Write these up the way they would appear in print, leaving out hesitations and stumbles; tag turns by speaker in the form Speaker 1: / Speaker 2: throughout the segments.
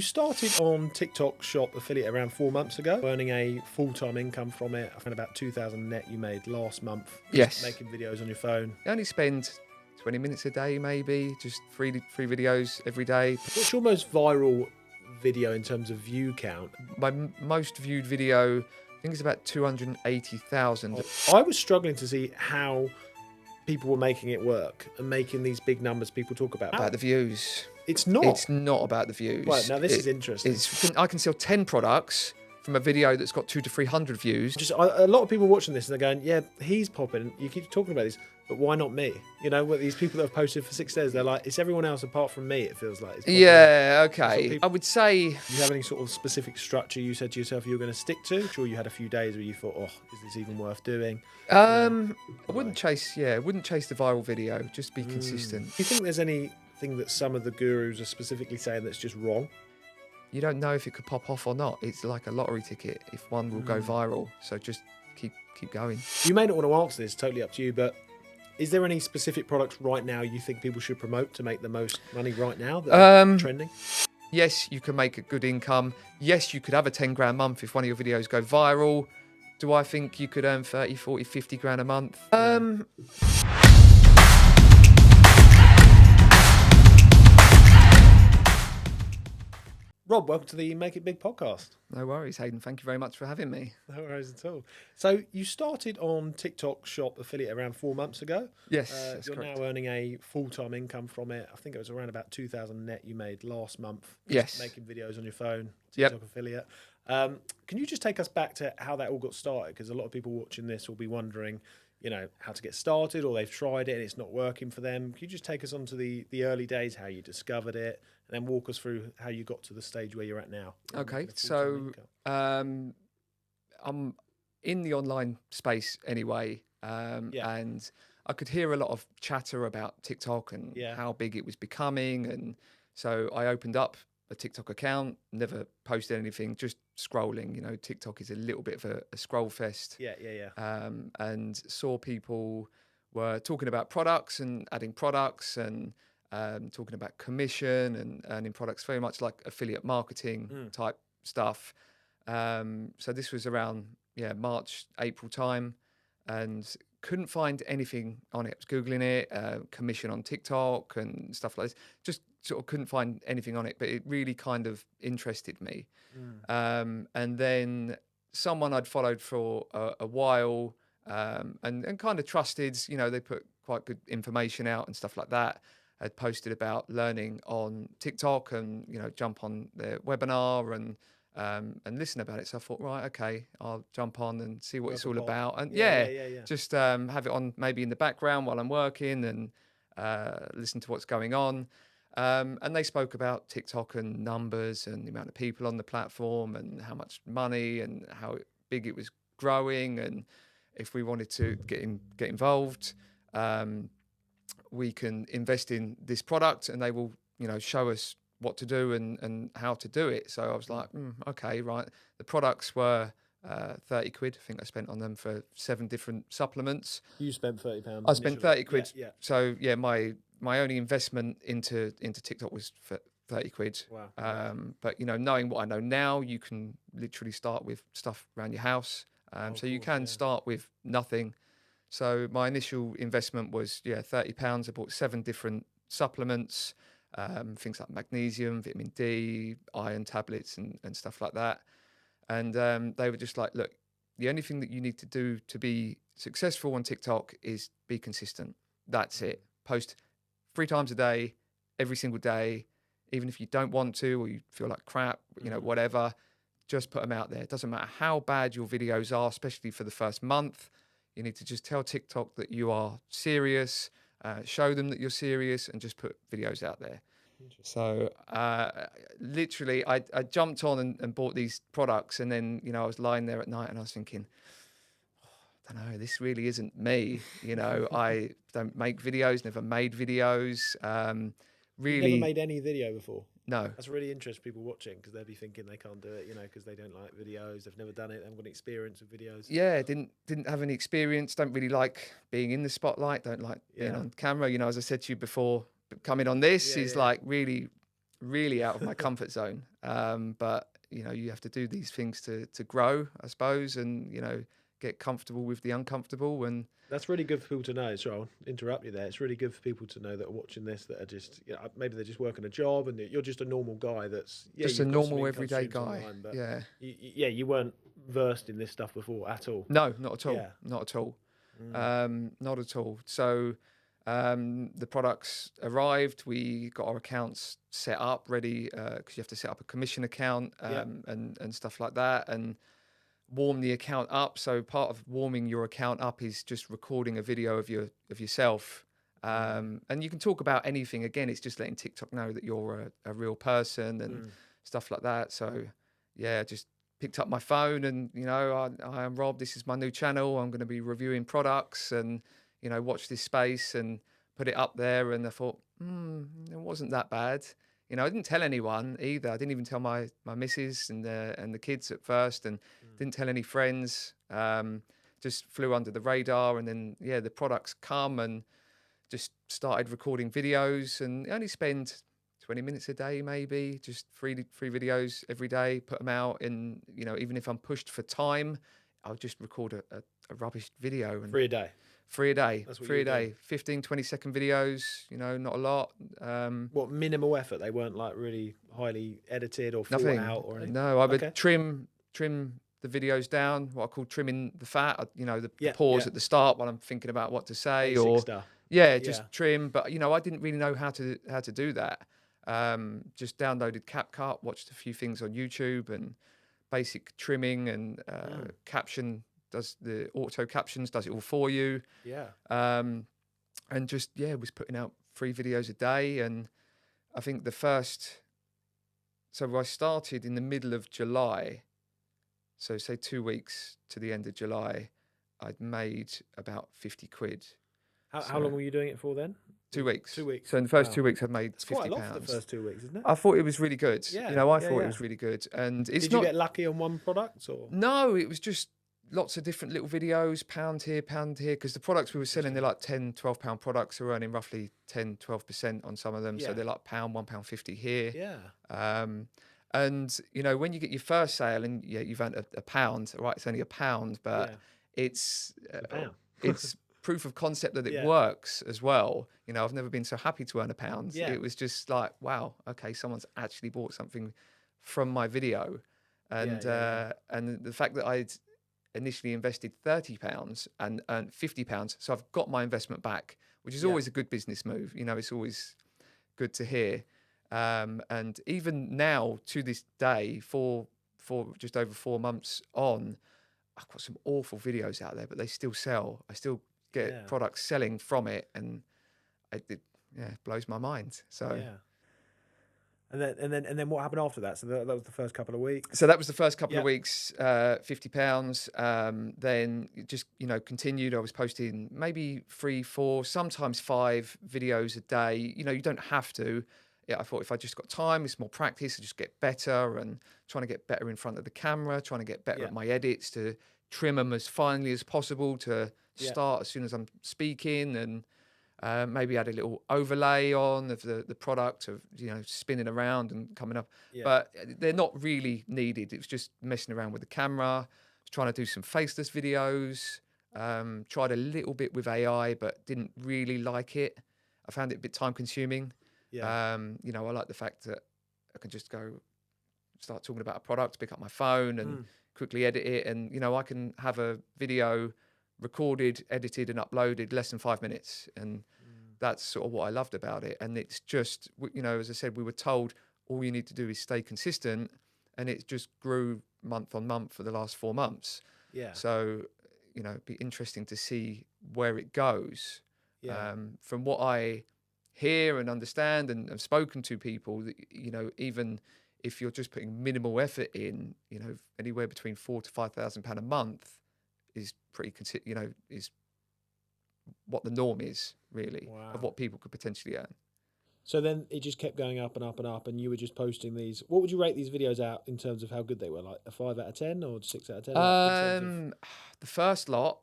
Speaker 1: You started on TikTok Shop affiliate around 4 months ago, earning a full-time income from it. I found about 2,000 net you made last month.
Speaker 2: Yes.
Speaker 1: Making videos on your phone.
Speaker 2: I only spend 20 minutes a day, maybe, just three videos every day.
Speaker 1: What's your most viral video in terms of view count?
Speaker 2: My most viewed video, I think it's about 280,000.
Speaker 1: I was struggling to see how people were making it work and making these big numbers people talk about.
Speaker 2: About the views.
Speaker 1: It's not.
Speaker 2: It's not about the views.
Speaker 1: Right, now this is interesting.
Speaker 2: I can sell 10 products from a video that's got 200 to 300 views.
Speaker 1: Just a lot of people watching this and they're going, yeah, he's popping. You keep talking about this, but why not me? You know, these people that have posted for 6 days, they're like, it's everyone else apart from me, it feels like.
Speaker 2: Yeah, okay. I would say...
Speaker 1: Do you have any sort of specific structure you said to yourself you were going to stick to? Sure, you had a few days where you thought, oh, is this even worth doing?
Speaker 2: I wouldn't chase the viral video, just be consistent.
Speaker 1: Do you think there's anything that some of the gurus are specifically saying that's just wrong?
Speaker 2: You don't know if it could pop off or not. It's like a lottery ticket if one will go viral. So just keep going.
Speaker 1: You may not want to answer this, totally up to you, but is there any specific products right now you think people should promote to make the most money right now that are trending?
Speaker 2: Yes, you can make a good income. Yes, you could have a 10 grand month if one of your videos go viral. Do I think you could earn 30, 40, 50 grand a month?
Speaker 1: Rob, welcome to the Make It Big podcast.
Speaker 2: No worries, Hayden. Thank you very much for having me.
Speaker 1: No worries at all. So you started on TikTok Shop affiliate around 4 months ago.
Speaker 2: Yes, that's
Speaker 1: you're
Speaker 2: correct.
Speaker 1: now earning a full-time income from it. I think it was around about 2,000 net you made last month.
Speaker 2: Yes.
Speaker 1: Making videos on your phone,
Speaker 2: Yep.
Speaker 1: TikTok affiliate. Can you just take us back to how that all got started? Because a lot of people watching this will be wondering, you know, how to get started, or they've tried it and it's not working for them. Can you just take us on to the early days, how you discovered it, and then walk us through how you got to the stage where you're at now?
Speaker 2: Okay, so I'm in the online space anyway, and I could hear a lot of chatter about TikTok and how big it was becoming, and so I opened up a TikTok account, never posted anything, just scrolling. You know, TikTok is a little bit of a scroll fest. And saw people were talking about products and adding products and talking about commission and earning products, very much like affiliate marketing type stuff. So this was around March, April time, and couldn't find anything on it. I was Googling it, commission on TikTok and stuff like this. Just sort of couldn't find anything on it, but it really kind of interested me. And then someone I'd followed for a while and kind of trusted, you know, they put quite good information out and stuff like that. Had posted about learning on TikTok and, you know, jump on their webinar and listen about it. So I thought, right, okay, I'll jump on and see what it's all about. And just have it on maybe in the background while I'm working and listen to what's going on. And they spoke about TikTok and numbers and the amount of people on the platform and how much money and how big it was growing. And if we wanted to get involved, we can invest in this product and they will, you know, show us what to do and how to do it. So I was like, okay, right. The products were 30 quid. I think I spent on them for 7 different supplements.
Speaker 1: You spent £30.
Speaker 2: I spent 30 quid.
Speaker 1: Yeah.
Speaker 2: So yeah, my only investment into TikTok was for 30 quid.
Speaker 1: Wow.
Speaker 2: But you know, knowing what I know now, you can literally start with stuff around your house. So you can start with nothing. So my initial investment was £30. I bought 7 different supplements, things like magnesium, vitamin D, iron tablets, and stuff like that. And they were just like, look, the only thing that you need to do to be successful on TikTok is be consistent. That's it. Post 3 times a day, every single day, even if you don't want to or you feel like crap, you know, whatever, just put them out there. It doesn't matter how bad your videos are, especially for the first month. You need to just tell TikTok that you are serious, show them that you're serious, and just put videos out there. So literally, I jumped on and bought these products, and then, you know, I was lying there at night and I was thinking, I don't know, this really isn't me. You know, I don't make videos, never made videos. Really,
Speaker 1: You've never made any video before?
Speaker 2: No.
Speaker 1: That's really interesting, people watching, because they'll be thinking they can't do it, you know, because they don't like videos, they've never done it, they haven't got any experience with videos.
Speaker 2: Yeah, didn't have any experience, don't really like being in the spotlight, don't like being on camera. You know, as I said to you before, coming on this is like really really out of my comfort zone. But you know, you have to do these things to grow, I suppose, and you know, get comfortable with the uncomfortable. And
Speaker 1: that's really good for people to know. So I'll interrupt you there. It's really good for people to know that are watching this, that are just, you know, maybe they're just working a job and you're just a normal guy that's
Speaker 2: just a normal everyday guy.
Speaker 1: Online, but
Speaker 2: yeah.
Speaker 1: You weren't versed in this stuff before at all.
Speaker 2: No, not at all.
Speaker 1: Yeah.
Speaker 2: Not at all. Not at all. So the products arrived. We got our accounts set up, ready, because you have to set up a commission account and stuff like that, and warm the account up. So part of warming your account up is just recording a video of yourself. And you can talk about anything. Again, it's just letting TikTok know that you're a real person and stuff like that. So yeah, just picked up my phone and, you know, I am Rob. This is my new channel. I'm going to be reviewing products and, you know, watch this space and put it up there. And I thought, it wasn't that bad. You know, I didn't tell anyone either. I didn't even tell my missus and the kids at first, and didn't tell any friends. Just flew under the radar, and then the products come and just started recording videos, and only spend 20 minutes a day, maybe just free videos every day. Put them out, and you know, even if I'm pushed for time, I'll just record a rubbish video and
Speaker 1: 3 a day.
Speaker 2: 3 a day. That's 3 a day. 15, 20-second videos, you know, not a lot.
Speaker 1: What, minimal effort? They weren't like really highly edited or thought out or anything?
Speaker 2: No, I would trim the videos down, what I call trimming the fat, you know, the pause at the start while I'm thinking about what to say.
Speaker 1: Basic stuff.
Speaker 2: Just trim. But, you know, I didn't really know how to do that. Just downloaded CapCut, watched a few things on YouTube, and basic trimming and caption. Does the auto captions, does it all for you. And just, was putting out 3 videos a day. And I think so I started in the middle of July. So say 2 weeks to the end of July, I'd made about 50 quid.
Speaker 1: How long were you doing it for then?
Speaker 2: 2 weeks.
Speaker 1: 2 weeks.
Speaker 2: So in the first 2 weeks, I'd made £50.
Speaker 1: Quite a lot for the first 2 weeks, isn't it?
Speaker 2: I thought it was really good. You know, I thought it was really good. And
Speaker 1: Did you get lucky on one product or?
Speaker 2: No, it was just lots of different little videos, pound here, because the products we were selling, they're like £10, £12 products. We're earning roughly 10, 12% on some of them. So they're like £1, £1.50 here.
Speaker 1: Yeah.
Speaker 2: And, you know, when you get your first sale and you've earned a pound, right, it's only a pound, but it's proof of concept that it works as well. You know, I've never been so happy to earn a pound. It was just like, wow, okay, someone's actually bought something from my video. And and the fact that I'd initially invested £30 and earned £50, so I've got my investment back, which is always a good business move. You know, it's always good to hear. And even now, to this day, for just over 4 months on, I've got some awful videos out there, but they still sell. I still get products selling from it, and it blows my mind. So
Speaker 1: And then what happened after that? So that was the first couple of weeks.
Speaker 2: So that was the first couple of weeks, £50. Then just, you know, continued. I was posting maybe 3, 4, sometimes 5 videos a day. You know, you don't have to. I thought if I just got time, it's more practice, I just get better, and trying to get better in front of the camera, trying to get better at my edits, to trim them as finely as possible, to start as soon as I'm speaking, and maybe add a little overlay on of the product, of, you know, spinning around and coming up. But they're not really needed. It was just messing around with the camera, trying to do some faceless videos, tried a little bit with AI, but didn't really like it. I found it a bit time consuming. You know, I like the fact that I can just go start talking about a product, pick up my phone and quickly edit it. And, you know, I can have a video recorded, edited and uploaded less than 5 minutes. And that's sort of what I loved about it. And it's just, you know, as I said, we were told all you need to do is stay consistent, and it just grew month on month for the last 4 months. So, you know, it'd be interesting to see where it goes. From what I hear and understand, and I've spoken to people that, you know, even if you're just putting minimal effort in, you know, anywhere between £4,000 to £5,000 a month is pretty, you know, is what the norm is, really, of what people could potentially earn.
Speaker 1: So then it just kept going up and up and up, and you were just posting these. What would you rate these videos out in terms of how good they were? Like a 5 out of 10 or 6 out of 10?
Speaker 2: The first lot,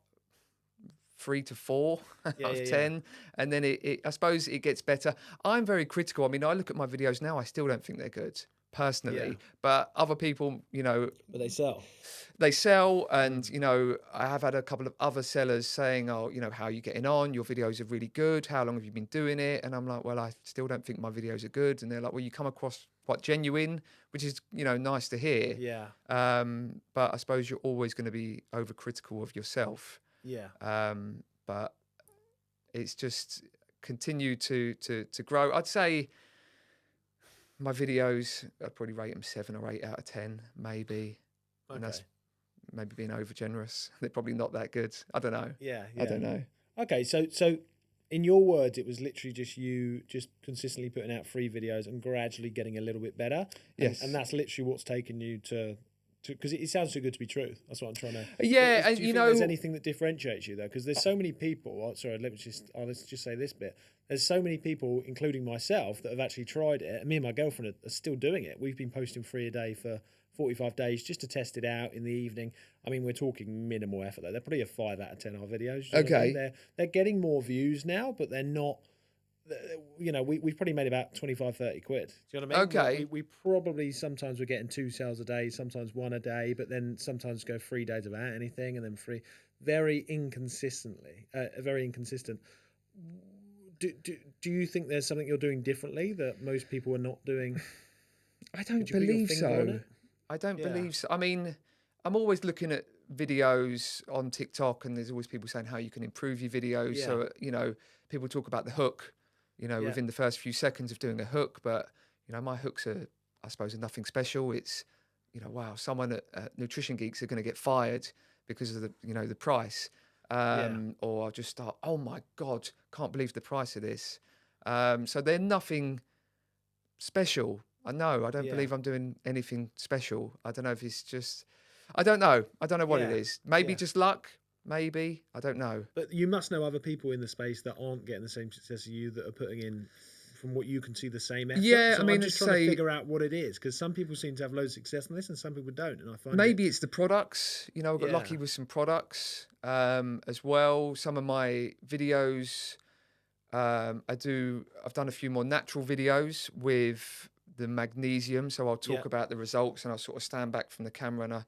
Speaker 2: 3 to 4 out of 10.
Speaker 1: Yeah.
Speaker 2: And then I suppose it gets better. I'm very critical. I mean, I look at my videos now, I still don't think they're good personally, but other people,
Speaker 1: But they sell.
Speaker 2: They sell, and I have had a couple of other sellers saying, "Oh, how are you getting on? Your videos are really good. How long have you been doing it?" And I'm like, "Well, I still don't think my videos are good." And they're like, "Well, you come across quite genuine," which is nice to hear.
Speaker 1: Yeah.
Speaker 2: But I suppose you're always going to be overcritical of yourself.
Speaker 1: Yeah.
Speaker 2: But it's just continue to grow. I'd say my videos, I'd probably rate them 7 or 8 out of 10, maybe.
Speaker 1: Okay.
Speaker 2: And that's maybe being over generous. They're probably not that good. I don't know.
Speaker 1: Yeah.
Speaker 2: I don't know.
Speaker 1: Okay, so in your words, it was literally just you just consistently putting out free videos and gradually getting a little bit better.
Speaker 2: Yes.
Speaker 1: And that's literally what's taken you to because it sounds too good to be true. That's what I'm trying to.
Speaker 2: Yeah,
Speaker 1: do
Speaker 2: and
Speaker 1: you think there's anything that differentiates you though? Because there's so many people. Sorry, let's just say this bit. There's so many people, including myself, that have actually tried it. And me and my girlfriend are still doing it. We've been posting 3 a day for 45 days just to test it out in the evening. I mean, we're talking minimal effort though. They're probably a 5 out of 10 our videos.
Speaker 2: Okay.
Speaker 1: They're getting more views now, but they're not. We've probably made about 25, 30 quid. Do you know what I mean?
Speaker 2: Okay.
Speaker 1: We probably sometimes we're getting 2 sales a day, sometimes 1 a day, but then sometimes go 3 days without anything, and then 3. Very inconsistent. Do you think there's something you're doing differently that most people are not doing?
Speaker 2: I don't believe so. I don't believe so. I mean, I'm always looking at videos on TikTok, and there's always people saying how you can improve your videos. So, people talk about the hook, within the first few seconds of doing a hook. But, my hooks are, I suppose, are nothing special. It's, wow, someone at Nutrition Geeks are going to get fired because of the, the price. Or I'll just start, oh my God, can't believe the price of this. So they're nothing special. I don't believe I'm doing anything special. I don't know if it's just, I don't know what it is. Maybe just luck. Maybe. I don't know.
Speaker 1: But you must know other people in the space that aren't getting the same success as you, that are putting in, from what you can see, the same effort.
Speaker 2: Yeah,
Speaker 1: so
Speaker 2: I mean,
Speaker 1: I'm just trying to figure out what it is, because some people seem to have loads of success in this and some people don't. And I find
Speaker 2: maybe it's the products. I got lucky with some products as well. Some of my videos, I've done a few more natural videos with the magnesium. So I'll talk about the results, and I'll sort of stand back from the camera,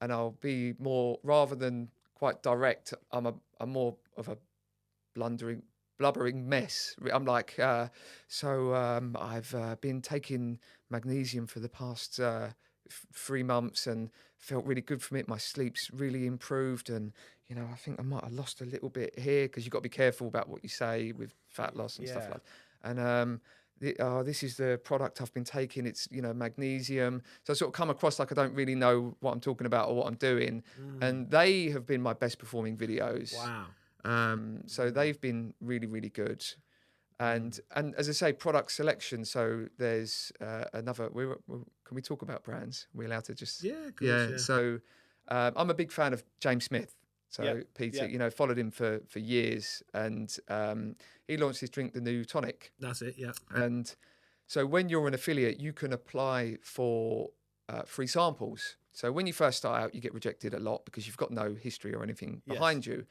Speaker 2: and I'll be more, rather than quite direct, I'm more of a blubbering mess. I'm like, I've been taking magnesium for the past 3 months and felt really good from it. My sleep's really improved, and I think I might have lost a little bit here, because you've got to be careful about what you say with fat loss and stuff like that. And this is the product I've been taking. It's magnesium. So I sort of come across like I don't really know what I'm talking about or what I'm doing. And they have been my best performing videos.
Speaker 1: Wow.
Speaker 2: So they've been really, really good. And as I say, product selection. So there's another. Can we talk about brands? We're allowed to just.
Speaker 1: Yeah. Of course, yeah.
Speaker 2: So I'm a big fan of James Smith. So Peter, followed him for years, and he launched his drink, the New Tonic.
Speaker 1: That's it, yeah.
Speaker 2: And so when you're an affiliate, you can apply for free samples. So when you first start out, you get rejected a lot because you've got no history or anything behind you.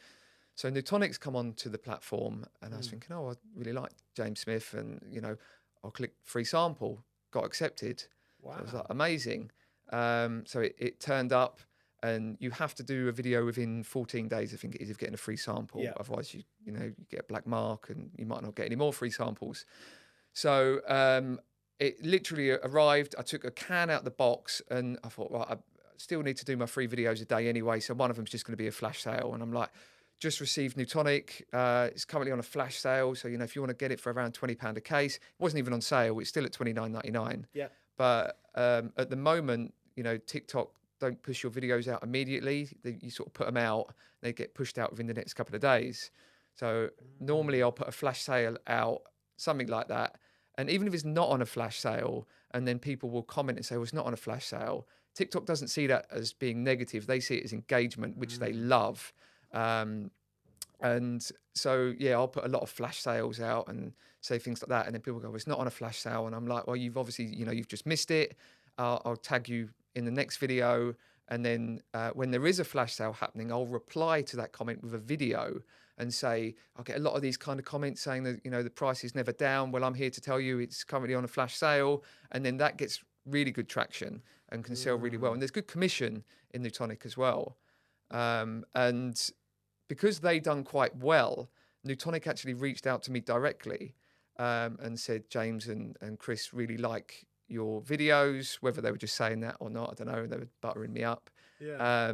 Speaker 2: So New Tonic's come onto the platform, and I was thinking, I really like James Smith, and I'll click free sample. Got accepted.
Speaker 1: Wow.
Speaker 2: So I was like, amazing. So it turned up. And you have to do a video within 14 days, I think it is, of getting a free sample. Yeah. Otherwise, you get a black mark, and you might not get any more free samples. So it literally arrived. I took a can out the box, and I thought, well, I still need to do my 3 videos a day anyway. So one of them's just going to be a flash sale. And I'm like, just received New Tonic. It's currently on a flash sale. So, if you want to get it for around £20 a case, it wasn't even on sale. It's still at $29.99.
Speaker 1: Yeah.
Speaker 2: But at the moment, TikTok don't push your videos out immediately. You sort of put them out, they get pushed out within the next couple of days. So normally I'll put a flash sale out, something like that. And even if it's not on a flash sale, and then people will comment and say, well, it's not on a flash sale, TikTok doesn't see that as being negative. They see it as engagement, which they love. And so, I'll put a lot of flash sales out and say things like that. And then people go, well, it's not on a flash sale. And I'm like, well, you've obviously, you've just missed it. I'll tag you in the next video, And then when there is a flash sale happening, I'll reply to that comment with a video and say, I'll get a lot of these kind of comments saying that, the price is never down. Well, I'm here to tell you it's currently on a flash sale. And then that gets really good traction and can sell really well. And there's good commission in Newtonic as well. And because they done quite well, Newtonic actually reached out to me directly and said, James and Chris really like your videos, whether they were just saying that or not, I don't know. They were buttering me up.
Speaker 1: Yeah.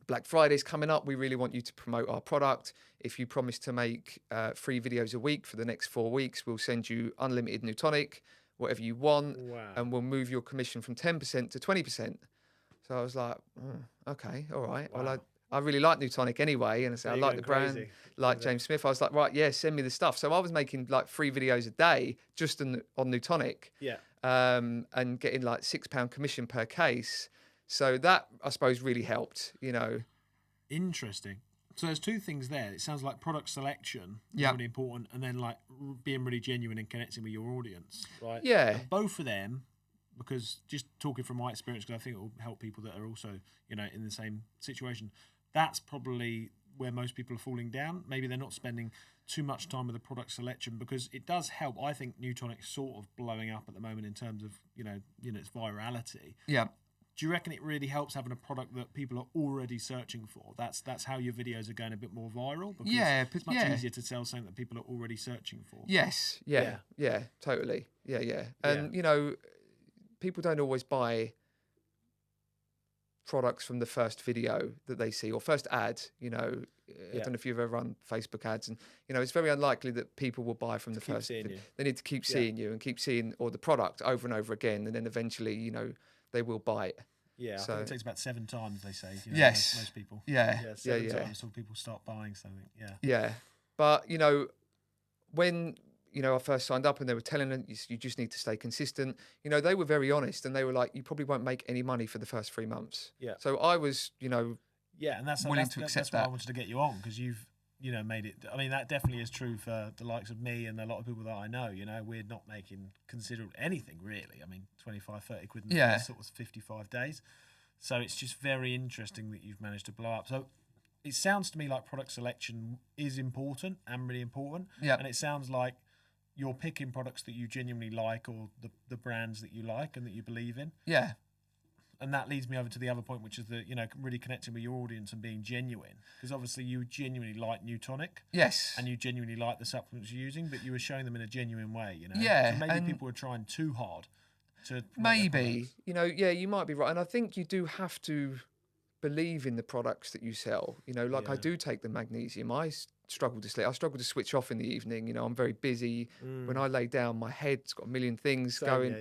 Speaker 2: Black Friday's coming up. We really want you to promote our product. If you promise to make 3 videos a week for the next 4 weeks, we'll send you unlimited Newtonic, whatever you want, and we'll move your commission from 10% to 20%. So I was like, okay, all right. Wow. Well, I really like Newtonic anyway, and I said I like the brand, like James Smith. I was like, right, yeah, send me the stuff. So I was making like 3 videos a day just on Newtonic, and getting like £6 commission per case. So that, I suppose, really helped,
Speaker 1: Interesting. So there's 2 things there. It sounds like product selection is really important, and then like being really genuine and connecting with your audience, right?
Speaker 2: Yeah.
Speaker 1: And both of them, because just talking from my experience, because I think it will help people that are also, in the same situation, that's probably where most people are falling down. Maybe they're not spending too much time with the product selection, because it does help. I think Newtonic's sort of blowing up at the moment in terms of, its virality.
Speaker 2: Yeah.
Speaker 1: Do you reckon it really helps having a product that people are already searching for? That's how your videos are going a bit more viral? Because it's much easier to sell something that people are already searching for.
Speaker 2: Yes. Yeah, totally. Yeah. And, people don't always buy products from the first video that they see or first ad. I don't know if you've ever run Facebook ads, and it's very unlikely that people will buy from the first video. They need to keep seeing you and keep seeing the product over and over again, and then eventually they will buy it.
Speaker 1: I think it takes about 7 times, they say.
Speaker 2: Yes.
Speaker 1: Most people.
Speaker 2: 7
Speaker 1: times till people start buying something.
Speaker 2: But when I first signed up and they were telling them you just need to stay consistent, they were very honest, and they were like, you probably won't make any money for the first 3 months. So I was
Speaker 1: and that's
Speaker 2: willing to accept that.
Speaker 1: Why I wanted to get you on, because you've made it. I mean, that definitely is true for the likes of me and a lot of people that I know. We're not making considerable anything really. I mean, 25, 30 quid in the sort of 55 days. So it's just very interesting that you've managed to blow up. So it sounds to me like product selection is important and really important. And it sounds like you're picking products that you genuinely like, or the brands that you like and that you believe in. And that leads me over to the other point, which is that, really connecting with your audience and being genuine. Because obviously you genuinely like Newtonic.
Speaker 2: Yes.
Speaker 1: And you genuinely like the supplements you're using, but you were showing them in a genuine way,
Speaker 2: Yeah.
Speaker 1: So maybe people are trying too hard to...
Speaker 2: Maybe. You might be right. And I think you do have to believe in the products that you sell. I do take the magnesium. I struggle to sleep. I struggle to switch off in the evening. I'm very busy. When I lay down, my head's got a million things going,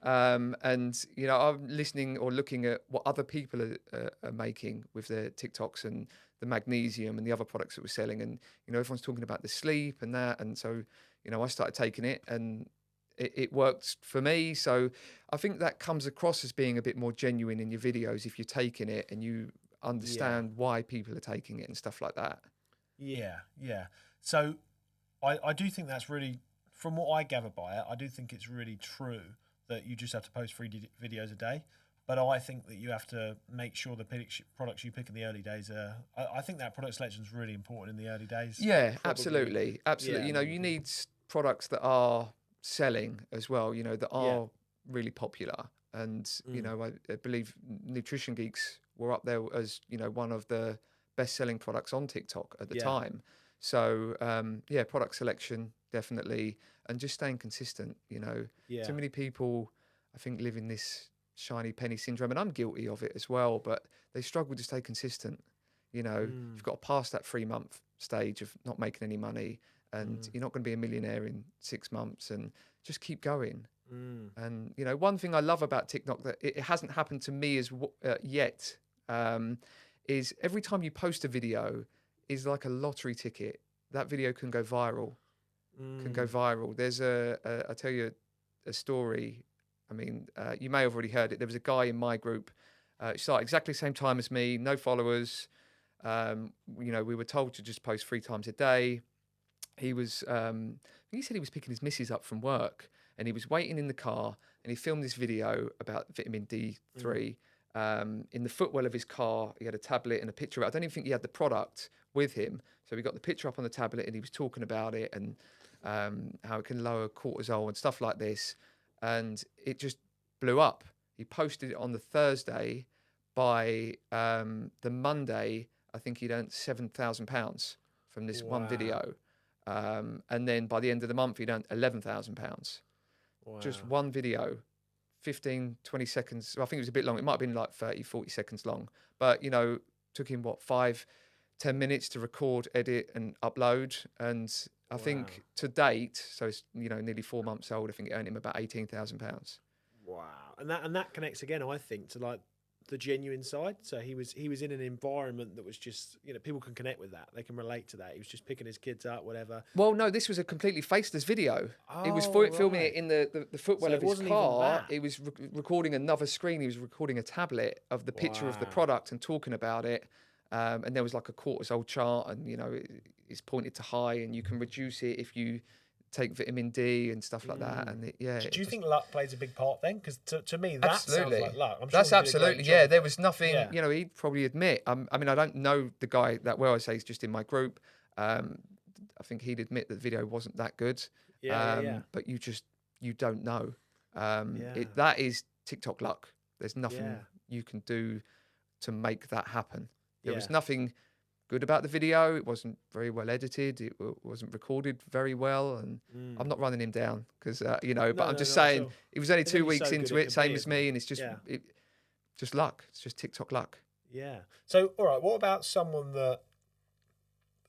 Speaker 2: and, I'm listening or looking at what other people are making with their TikToks and the magnesium and the other products that we're selling. And, everyone's talking about the sleep and that. And so, I started taking it, and it worked for me. So I think that comes across as being a bit more genuine in your videos if you're taking it and you understand why people are taking it and stuff like that.
Speaker 1: Yeah. So I do think that's really, from what I gather by it, I do think it's really true that you just have to post 3 videos a day. But I think that you have to make sure the products you pick in the early days are... I think that product selection is really important in the early days.
Speaker 2: Yeah, absolutely. You need products that are selling as well, that are really popular. And, I believe Nutrition Geeks were up there as, one of the best-selling products on TikTok at the time. So, product selection, definitely. And just staying consistent, Too many people, I think, live in this shiny penny syndrome, and I'm guilty of it as well, but they struggle to stay consistent. You've got to pass that 3-month stage of not making any money, and you're not going to be a millionaire in 6 months, and just keep going. And, one thing I love about TikTok that it hasn't happened to me yet, is every time you post a video is like a lottery ticket. That video can go viral. There's I'll tell you a story. I mean, you may have already heard it. There was a guy in my group, started exactly the same time as me, no followers. We were told to just post 3 times a day. He was, he said he was picking his missus up from work, and he was waiting in the car, and he filmed this video about vitamin D3. in the footwell of his car, he had a tablet and a picture of it. I don't even think he had the product with him. So we got the picture up on the tablet and he was talking about it and how it can lower cortisol and stuff like this. And it just blew up. He posted it on the Thursday. By the Monday, I think he'd earned £7,000 from this one video. And then by the end of the month, he'd earned £11,000. Wow. Just one video. 15, 20 seconds. I think it was a bit long. It might have been like 30, 40 seconds long. But, took him, 5, 10 minutes to record, edit and upload. And I think to date, so it's, nearly 4 months old, I think it earned him about £18,000.
Speaker 1: Wow. And that connects again, I think, to like the genuine side. So he was in an environment that was just, people can connect with that. They can relate to that. He was just picking his kids up, whatever.
Speaker 2: Well, no, this was a completely faceless video. He was filming it in the footwell of his car. He was recording another screen. He was recording a tablet of the picture of the product and talking about it. And there was like a cortisol chart and, it's pointed to high and you can reduce it if you take vitamin D and stuff like that. And
Speaker 1: do you think luck plays a big part then? Because to me, that sounds like luck. I'm sure
Speaker 2: that's absolutely, there was nothing, he'd probably admit. I mean, I don't know the guy that well. I say he's just in my group. I think he'd admit that the video wasn't that good. But you don't know. That is TikTok luck. There's nothing you can do to make that happen. There was nothing good about the video. It wasn't very well edited. It wasn't recorded very well. And I'm not running him down because, but I'm just saying it was only 2 weeks into it, same as me. And it's just, just luck. It's just TikTok luck.
Speaker 1: Yeah. So, all right. What about someone that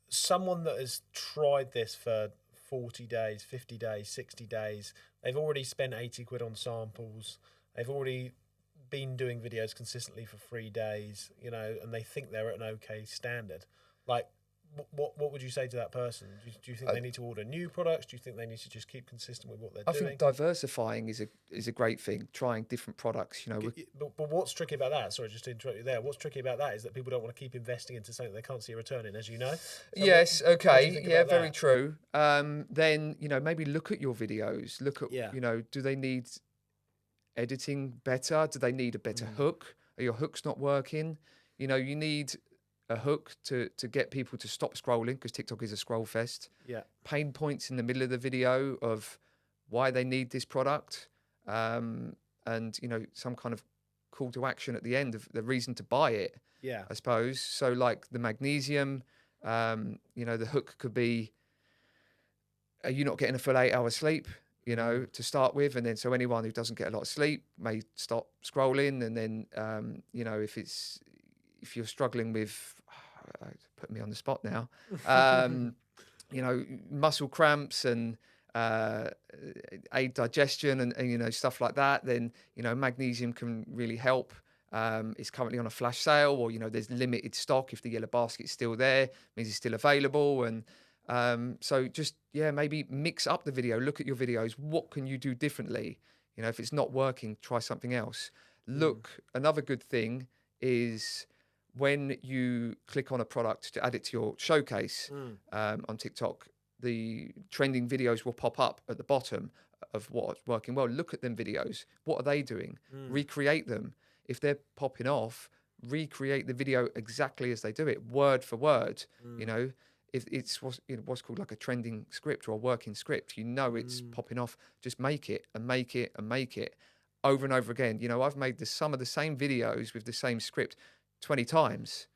Speaker 1: has tried this for 40 days, 50 days, 60 days? They've already spent 80 quid on samples. They've already been doing videos consistently for 3 days, and they think they're at an okay standard. Like, what would you say to that person? Do you think they need to order new products? Do you think they need to just keep consistent with what they're doing? I
Speaker 2: think diversifying is a great thing. Trying different products,
Speaker 1: But what's tricky about that? Sorry, just to interrupt you there. What's tricky about that is that people don't want to keep investing into something they can't see a return in, as you know. So
Speaker 2: yes. Okay. Very true. Then maybe look at your videos. Look at do they need editing better? Do they need a better hook? Are your hooks not working? You need a hook to get people to stop scrolling because TikTok is a scroll fest. Yeah. Pain points in the middle of the video of why they need this product, and some kind of call to action at the end of the reason to buy it. Yeah. I suppose so. Like the magnesium, the hook could be: are you not getting a full 8 hours sleep? To start with, and then so anyone who doesn't get a lot of sleep may stop scrolling, and then if you're struggling with, put me on the spot now, muscle cramps and aid digestion and stuff like that, then magnesium can really help. It's currently on a flash sale, or there's limited stock. If the yellow basket's still there, it means it's still available. And so just maybe mix up the video. Look at your videos. What can you do differently? If it's not working, try something else. Another good thing is when you click on a product to add it to your showcase on TikTok, the trending videos will pop up at the bottom of what's working well. Look at them videos. What are they doing? Recreate them. If they're popping off, recreate the video exactly as they do it, word for word. If it's what's called like a trending script or a working script, it's popping off. Just make it and make it and make it over and over again. I've made some of the same videos with the same script 20 times,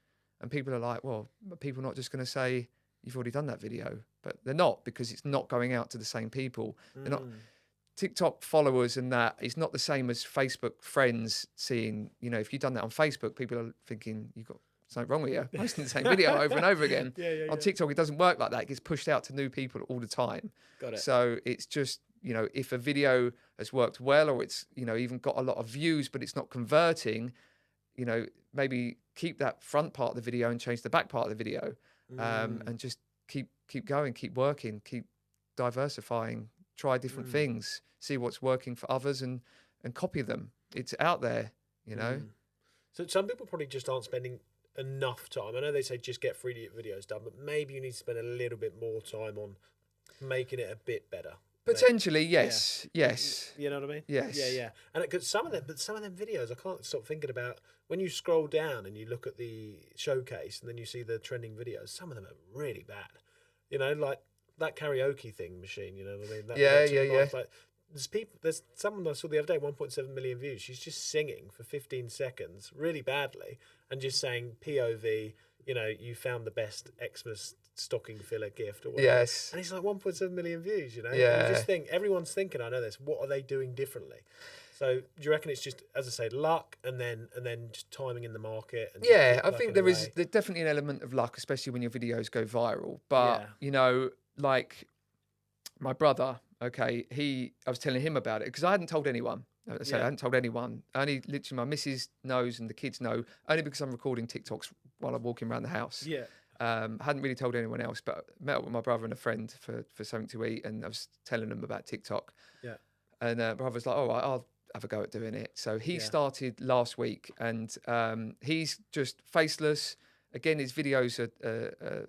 Speaker 2: and people are like, well, people are not just going to say you've already done that video, but they're not, because it's not going out to the same people. They're not TikTok followers, and that is not the same as Facebook friends seeing. If you've done that on Facebook, people are thinking you've got something wrong with you, posting the same video over and over again. On TikTok, it doesn't work like that. It gets pushed out to new people all the time. Got it. So it's just, if a video has worked well, or it's, even got a lot of views, but it's not converting, maybe keep that front part of the video and change the back part of the video, and just keep going, keep working, keep diversifying, try different things, see what's working for others and copy them. It's out there,
Speaker 1: So some people probably just aren't spending enough time. I know they say just get 3D videos done, but maybe you need to spend a little bit more time on making it a bit better.
Speaker 2: Potentially, yes, yes.
Speaker 1: You know what I mean?
Speaker 2: Yes.
Speaker 1: Yeah. And some of them videos, I can't stop thinking about when you scroll down and you look at the showcase and then you see the trending videos. Some of them are really bad. You know, like that karaoke thing machine. You know what I mean?
Speaker 2: Yeah.
Speaker 1: Like, there's someone I saw the other day, 1.7 million views. She's just singing for 15 seconds, really badly, and just saying POV. You know, you found the best Xmas stocking filler gift or whatever.
Speaker 2: Yes.
Speaker 1: And it's like 1.7 million views, you know?
Speaker 2: Yeah.
Speaker 1: And you just think, everyone's thinking, I know this, what are they doing differently? So do you reckon it's just, as I say, luck and then just timing in the market? And
Speaker 2: yeah, I think there's definitely an element of luck, especially when your videos go viral. But, you know, like my brother, okay, I was telling him about it because I hadn't told anyone. I hadn't told anyone. Only literally my missus knows and the kids know, only because I'm recording TikToks while I'm walking around the house.
Speaker 1: Yeah.
Speaker 2: Hadn't really told anyone else, but met up with my brother and a friend for something to eat, and I was telling them about TikTok.
Speaker 1: Yeah.
Speaker 2: And brother's like, "All right, I'll have a go at doing it." So he started last week, and he's just faceless. Again, his videos are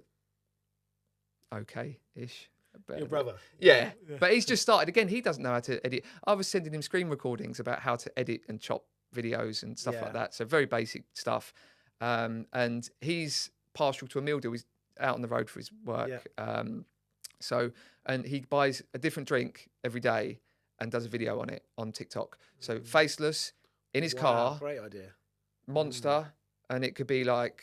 Speaker 2: okay-ish.
Speaker 1: Your brother?
Speaker 2: Yeah, but he's just started. Again, he doesn't know how to edit. I was sending him screen recordings about how to edit and chop videos and stuff like that. So very basic stuff. And he's partial to a meal deal. He's out on the road for his work. And he buys a different drink every day and does a video on it on TikTok. So faceless, in his car.
Speaker 1: Great idea.
Speaker 2: Monster. And it could be like,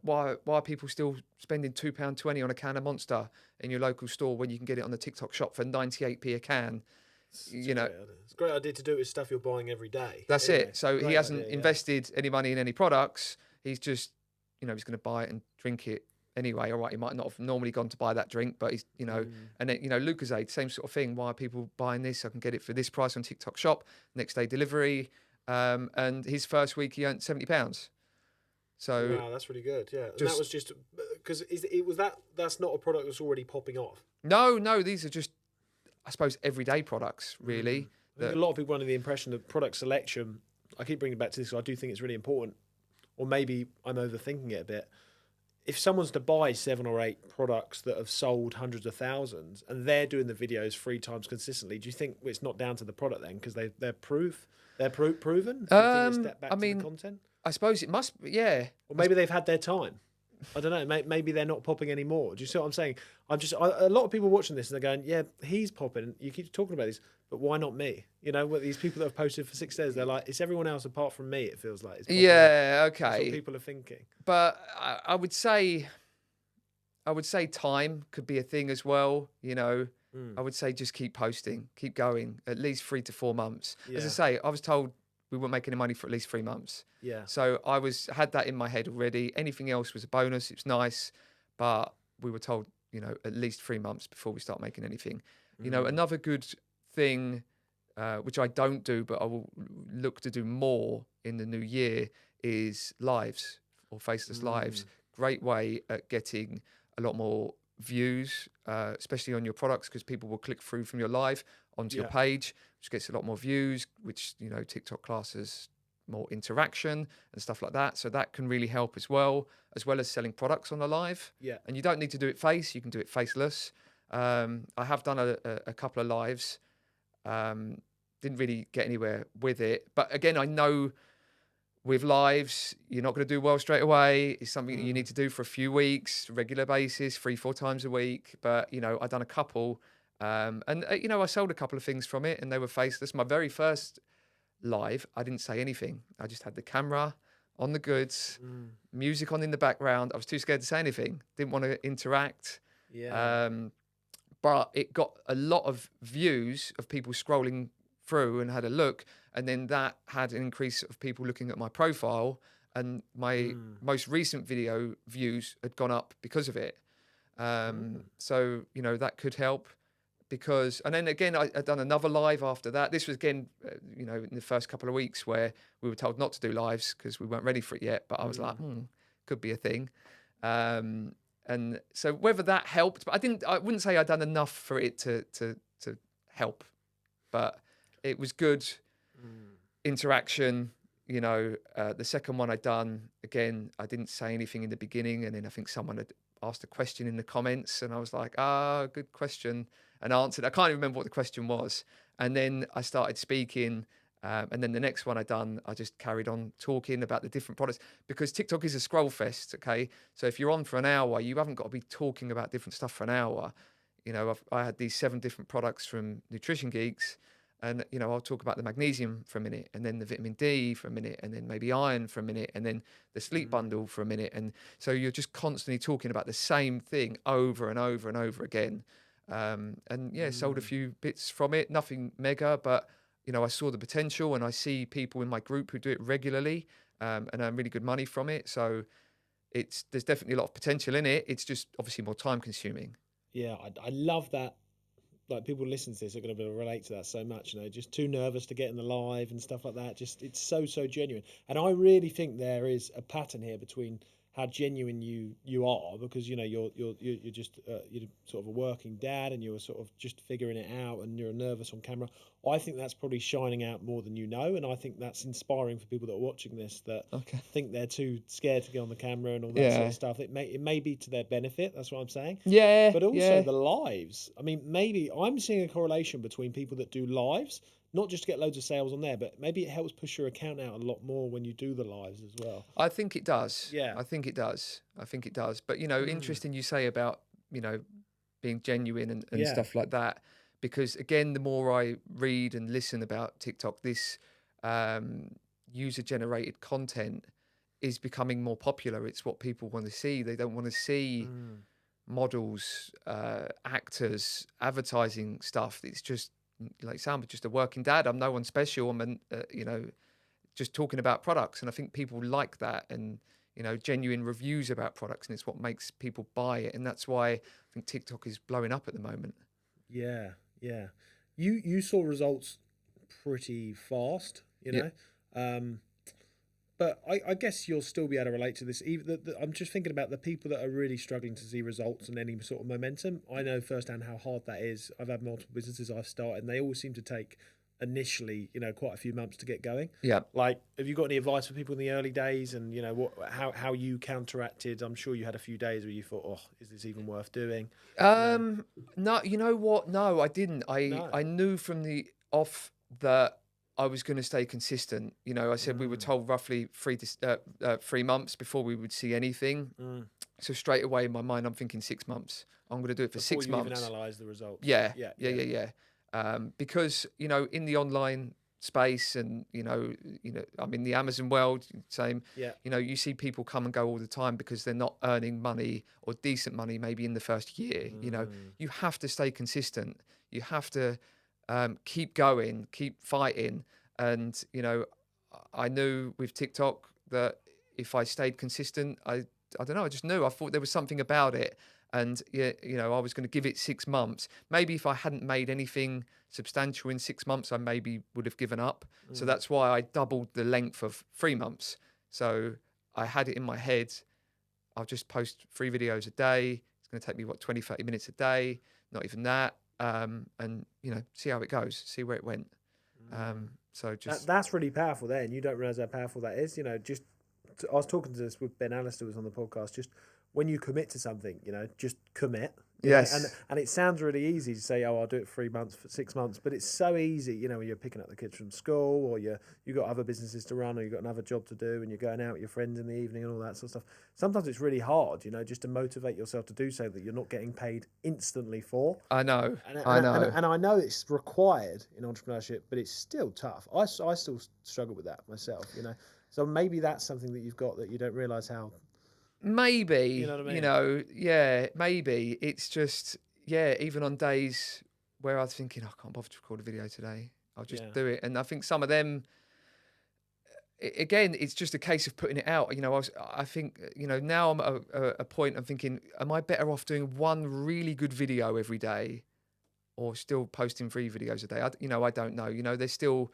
Speaker 2: why are people still spending £2.20 on a can of Monster in your local store when you can get it on the TikTok shop for 98p a can? It's
Speaker 1: a great idea to do with stuff you're buying every day.
Speaker 2: That's it. So he hasn't invested any money in any products. He's just, he's going to buy it and drink it anyway. All right, he might not have normally gone to buy that drink, but he's, and then, Lucozade, same sort of thing. Why are people buying this? I can get it for this price on TikTok shop, next day delivery. And his first week, he earned £70. So
Speaker 1: wow, that's really good. Yeah, and that was just because that's not a product that's already popping off.
Speaker 2: No, these are just, I suppose, everyday products, really.
Speaker 1: I think a lot of people are under the impression that product selection. I keep bringing it back to this because I do think it's really important, or maybe I'm overthinking it a bit. If someone's to buy 7 or 8 products that have sold hundreds of thousands and they're doing the videos 3 times consistently, do you think it's not down to the product then because they're proven? Do you think it's step back to the content?
Speaker 2: I suppose it must be, yeah.
Speaker 1: Or maybe they've had their time. I don't know. Maybe they're not popping anymore. Do you see what I'm saying? A lot of people watching this and they're going, yeah, he's popping. You keep talking about this, but why not me? You know, these people that have posted for 6 days, they're like, it's everyone else apart from me, it feels like.
Speaker 2: Yeah, okay.
Speaker 1: That's what people are thinking.
Speaker 2: But I would say time could be a thing as well, I would say just keep posting, keep going, at least 3 to 4 months. As I say, I was told we weren't making any money for at least 3 months.
Speaker 1: Yeah.
Speaker 2: So I had that in my head already. Anything else was a bonus. It was nice, but we were told, at least 3 months before we start making anything. Another good thing, which I don't do, but I will look to do more in the new year, is lives or faceless lives. Great way at getting a lot more views, especially on your products, because people will click through from your live onto your page, which gets a lot more views, which TikTok classes more interaction and stuff like that. So that can really help as well as selling products on the live.
Speaker 1: Yeah.
Speaker 2: And you don't need to do it you can do it faceless. I have done a couple of lives. Didn't really get anywhere with it, but again, I know with lives, you're not going to do well straight away. It's something that you need to do for a few weeks, regular basis, 3-4 times a week. But, I've done a couple. And I sold a couple of things from it and they were faceless. My very first live, I didn't say anything. I just had the camera on the goods, music on in the background. I was too scared to say anything. Didn't want to interact.
Speaker 1: Yeah.
Speaker 2: But it got a lot of views of people scrolling through and had a look, and then that had an increase of people looking at my profile, and my most recent video views had gone up because of it. So that could help, and then again I'd done another live after that. This was again in the first couple of weeks where we were told not to do lives because we weren't ready for it yet, but I was like, could be a thing. And so whether that helped, but I wouldn't say I'd done enough for it to help, but it was good interaction. The second one I'd done, again, I didn't say anything in the beginning, and then I think someone had asked a question in the comments, and I was like, good question. and answered. I can't even remember what the question was. And then I started speaking. And then the next one I just carried on talking about the different products, because TikTok is a scroll fest. Okay. So if you're on for an hour, you haven't got to be talking about different stuff for an hour. You know, I had these 7 different products from Nutrition Geeks, and, you know, I'll talk about the magnesium for a minute, and then the vitamin D for a minute, and then maybe iron for a minute, and then the sleep bundle for a minute. And so you're just constantly talking about the same thing over and over and over again. And yeah, sold a few bits from it, nothing mega, but, you know, I saw the potential, and I see people in my group who do it regularly, and earn really good money from it. So there's definitely a lot of potential in it. It's just obviously more time consuming.
Speaker 1: Yeah, I love that. Like, people listen to this are going to be able to relate to that so much. You know, just too nervous to get in the live and stuff like that. Just, it's so genuine. And I really think there is a pattern here between how genuine you are, because, you know, you're just you're sort of a working dad, and you're sort of just figuring it out, and you're nervous on camera. I think that's probably shining out more than you know, and I think that's inspiring for people that are watching this, that think they're too scared to get on the camera and all that sort of stuff. It may be to their benefit. That's what I'm saying.
Speaker 2: Yeah,
Speaker 1: but also the lives. I mean, maybe I'm seeing a correlation between people that do lives, not just to get loads of sales on there, but maybe it helps push your account out a lot more when you do the lives as well.
Speaker 2: I think it does.
Speaker 1: Yeah.
Speaker 2: I think it does. But, you know, interesting you say about, you know, being genuine and stuff like that, because, again, the more I read and listen about TikTok, this user-generated content is becoming more popular. It's what people want to see. They don't want to see models, actors, advertising stuff. It's just, like Sam, just a working dad. I'm no one special. I'm, you know, just talking about products. And I think people like that, and, you know, genuine reviews about products, and it's what makes people buy it. And that's why I think TikTok is blowing up at the moment.
Speaker 1: Yeah, yeah. You saw results pretty fast, you know. But I guess you'll still be able to relate to this. I'm just thinking about the people that are really struggling to see results and any sort of momentum. I know firsthand how hard that is. I've had multiple businesses I've started, and they all seem to take initially, you know, quite a few months to get going.
Speaker 2: Yeah.
Speaker 1: Like, have you got any advice for people in the early days, and, you know, how you counteracted? I'm sure you had a few days where you thought, oh, is this even worth doing?
Speaker 2: No, you know what? No, I didn't. I knew from the off that I was going to stay consistent. You know, I said we were told roughly 3 months before we would see anything. So straight away in my mind, I'm thinking 6 months. I'm going to do it for 6 months.
Speaker 1: Even analyze the results.
Speaker 2: Yeah. Because, you know, in the online space, and, you know, I'm in the Amazon world, same.
Speaker 1: Yeah.
Speaker 2: You know, you see people come and go all the time because they're not earning money, or decent money, maybe in the first year. You know, you have to stay consistent. You have to keep going, keep fighting. And, you know, I knew with TikTok that if I stayed consistent, I don't know, I just knew. I thought there was something about it. And, you know, I was going to give it 6 months. Maybe if I hadn't made anything substantial in 6 months, I maybe would have given up. So that's why I doubled the length of 3 months. So I had it in my head, I'll just post 3 videos a day. It's going to take me, 20, 30 minutes a day, not even that. And, you know, see how it goes, see where it went. So just...
Speaker 1: That's really powerful there, and you don't realise how powerful that is. You know, just... I was talking to this with Ben Alistair, was on the podcast, just... when you commit to something, you know, just commit.
Speaker 2: Yes.
Speaker 1: And it sounds really easy to say, oh, I'll do it 3 months, for 6 months, but it's so easy, you know, when you're picking up the kids from school, or you've got other businesses to run, or you've got another job to do, and you're going out with your friends in the evening and all that sort of stuff. Sometimes it's really hard, you know, just to motivate yourself to do so that you're not getting paid instantly for.
Speaker 2: I know.
Speaker 1: I know. And I know it's required in entrepreneurship, but it's still tough. I still struggle with that myself, you know. So maybe that's something that you've got that you don't realise how...
Speaker 2: Maybe,
Speaker 1: you know what I mean?
Speaker 2: You know, yeah, maybe. It's just, yeah, even on days where I was thinking, I can't bother to record a video today, I'll just do it. And I think some of them, again, it's just a case of putting it out. You know, I think, you know, now I'm at a point I'm thinking, am I better off doing one really good video every day, or still posting 3 videos a day? I don't know. You know, there's still...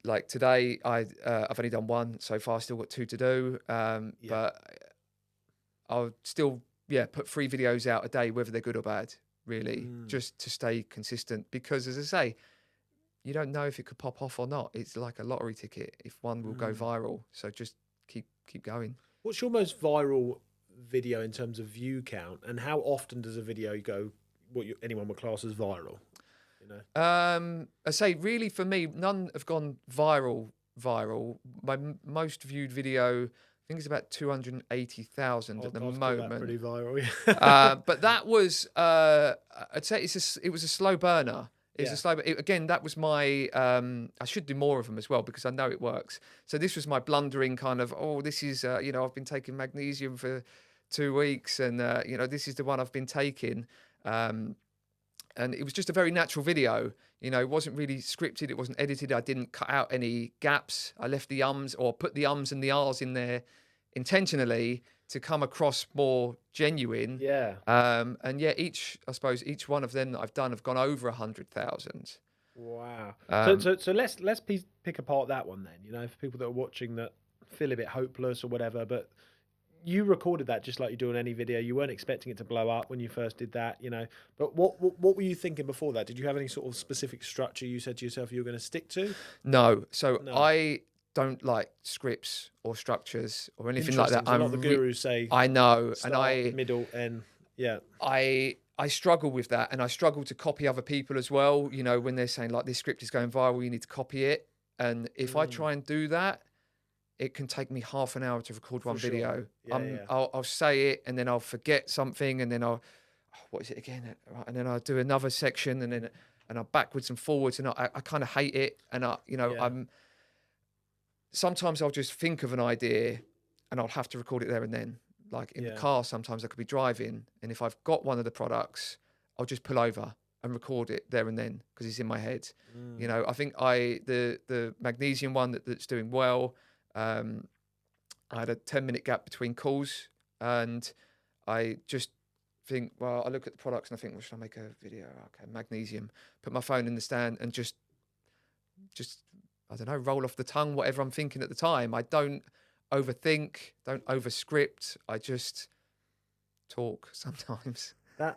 Speaker 2: like today, I've only done 1 so far. Still got 2 to do. But I'll still, put 3 videos out a day, whether they're good or bad, really, just to stay consistent. Because, as I say, you don't know if it could pop off or not. It's like a lottery ticket if one will go viral. So just keep going.
Speaker 1: What's your most viral video in terms of view count, and how often does a video go what anyone would class as viral? You know,
Speaker 2: I say really for me, none have gone viral. My most viewed video, I think it's about 280,000 at the
Speaker 1: I'd call
Speaker 2: moment.
Speaker 1: that pretty viral. Yeah.
Speaker 2: But that was, I'd say it was a slow burner. It's a slow, again, that was my, I should do more of them as well because I know it works. So this was my blundering kind of, oh, this is, you know, I've been taking magnesium for 2 weeks and, you know, this is the one I've been taking. And it was just a very natural video. You know, it wasn't really scripted. It wasn't edited. I didn't cut out any gaps. I left the ums or put the ums and the ahs in there intentionally to come across more genuine.
Speaker 1: Yeah.
Speaker 2: And yeah, I suppose each one of them that I've done have gone over 100,000.
Speaker 1: Wow. So let's pick apart that one then. You know, for people that are watching that feel a bit hopeless or whatever, but you recorded that just like you do on any video. You weren't expecting it to blow up when you first did that, you know. But what were you thinking before that? Did you have any sort of specific structure you said to yourself you were going to stick to?
Speaker 2: No. So I don't like scripts or structures or anything like that.
Speaker 1: A lot of the gurus say
Speaker 2: I know,
Speaker 1: start, middle, end. Yeah.
Speaker 2: I struggle with that, and I struggle to copy other people as well. You know, when they're saying like this script is going viral, you need to copy it. And if I try and do that, it can take me half an hour to record one video.
Speaker 1: Yeah,
Speaker 2: I'll say it and then I'll forget something and then what is it again? And then I'll do another section and I'll backwards and forwards and I kind of hate it. And sometimes I'll just think of an idea and I'll have to record it there and then. Like in the car, sometimes I could be driving and if I've got one of the products, I'll just pull over and record it there and then because it's in my head. You know, I think the magnesium one that's doing well. I had a 10-minute gap between calls and I just think, well, I look at the products and I think, well, should I make a video? Okay, magnesium, put my phone in the stand and just, I don't know, roll off the tongue, whatever I'm thinking at the time. I don't overthink, don't overscript. I just talk sometimes.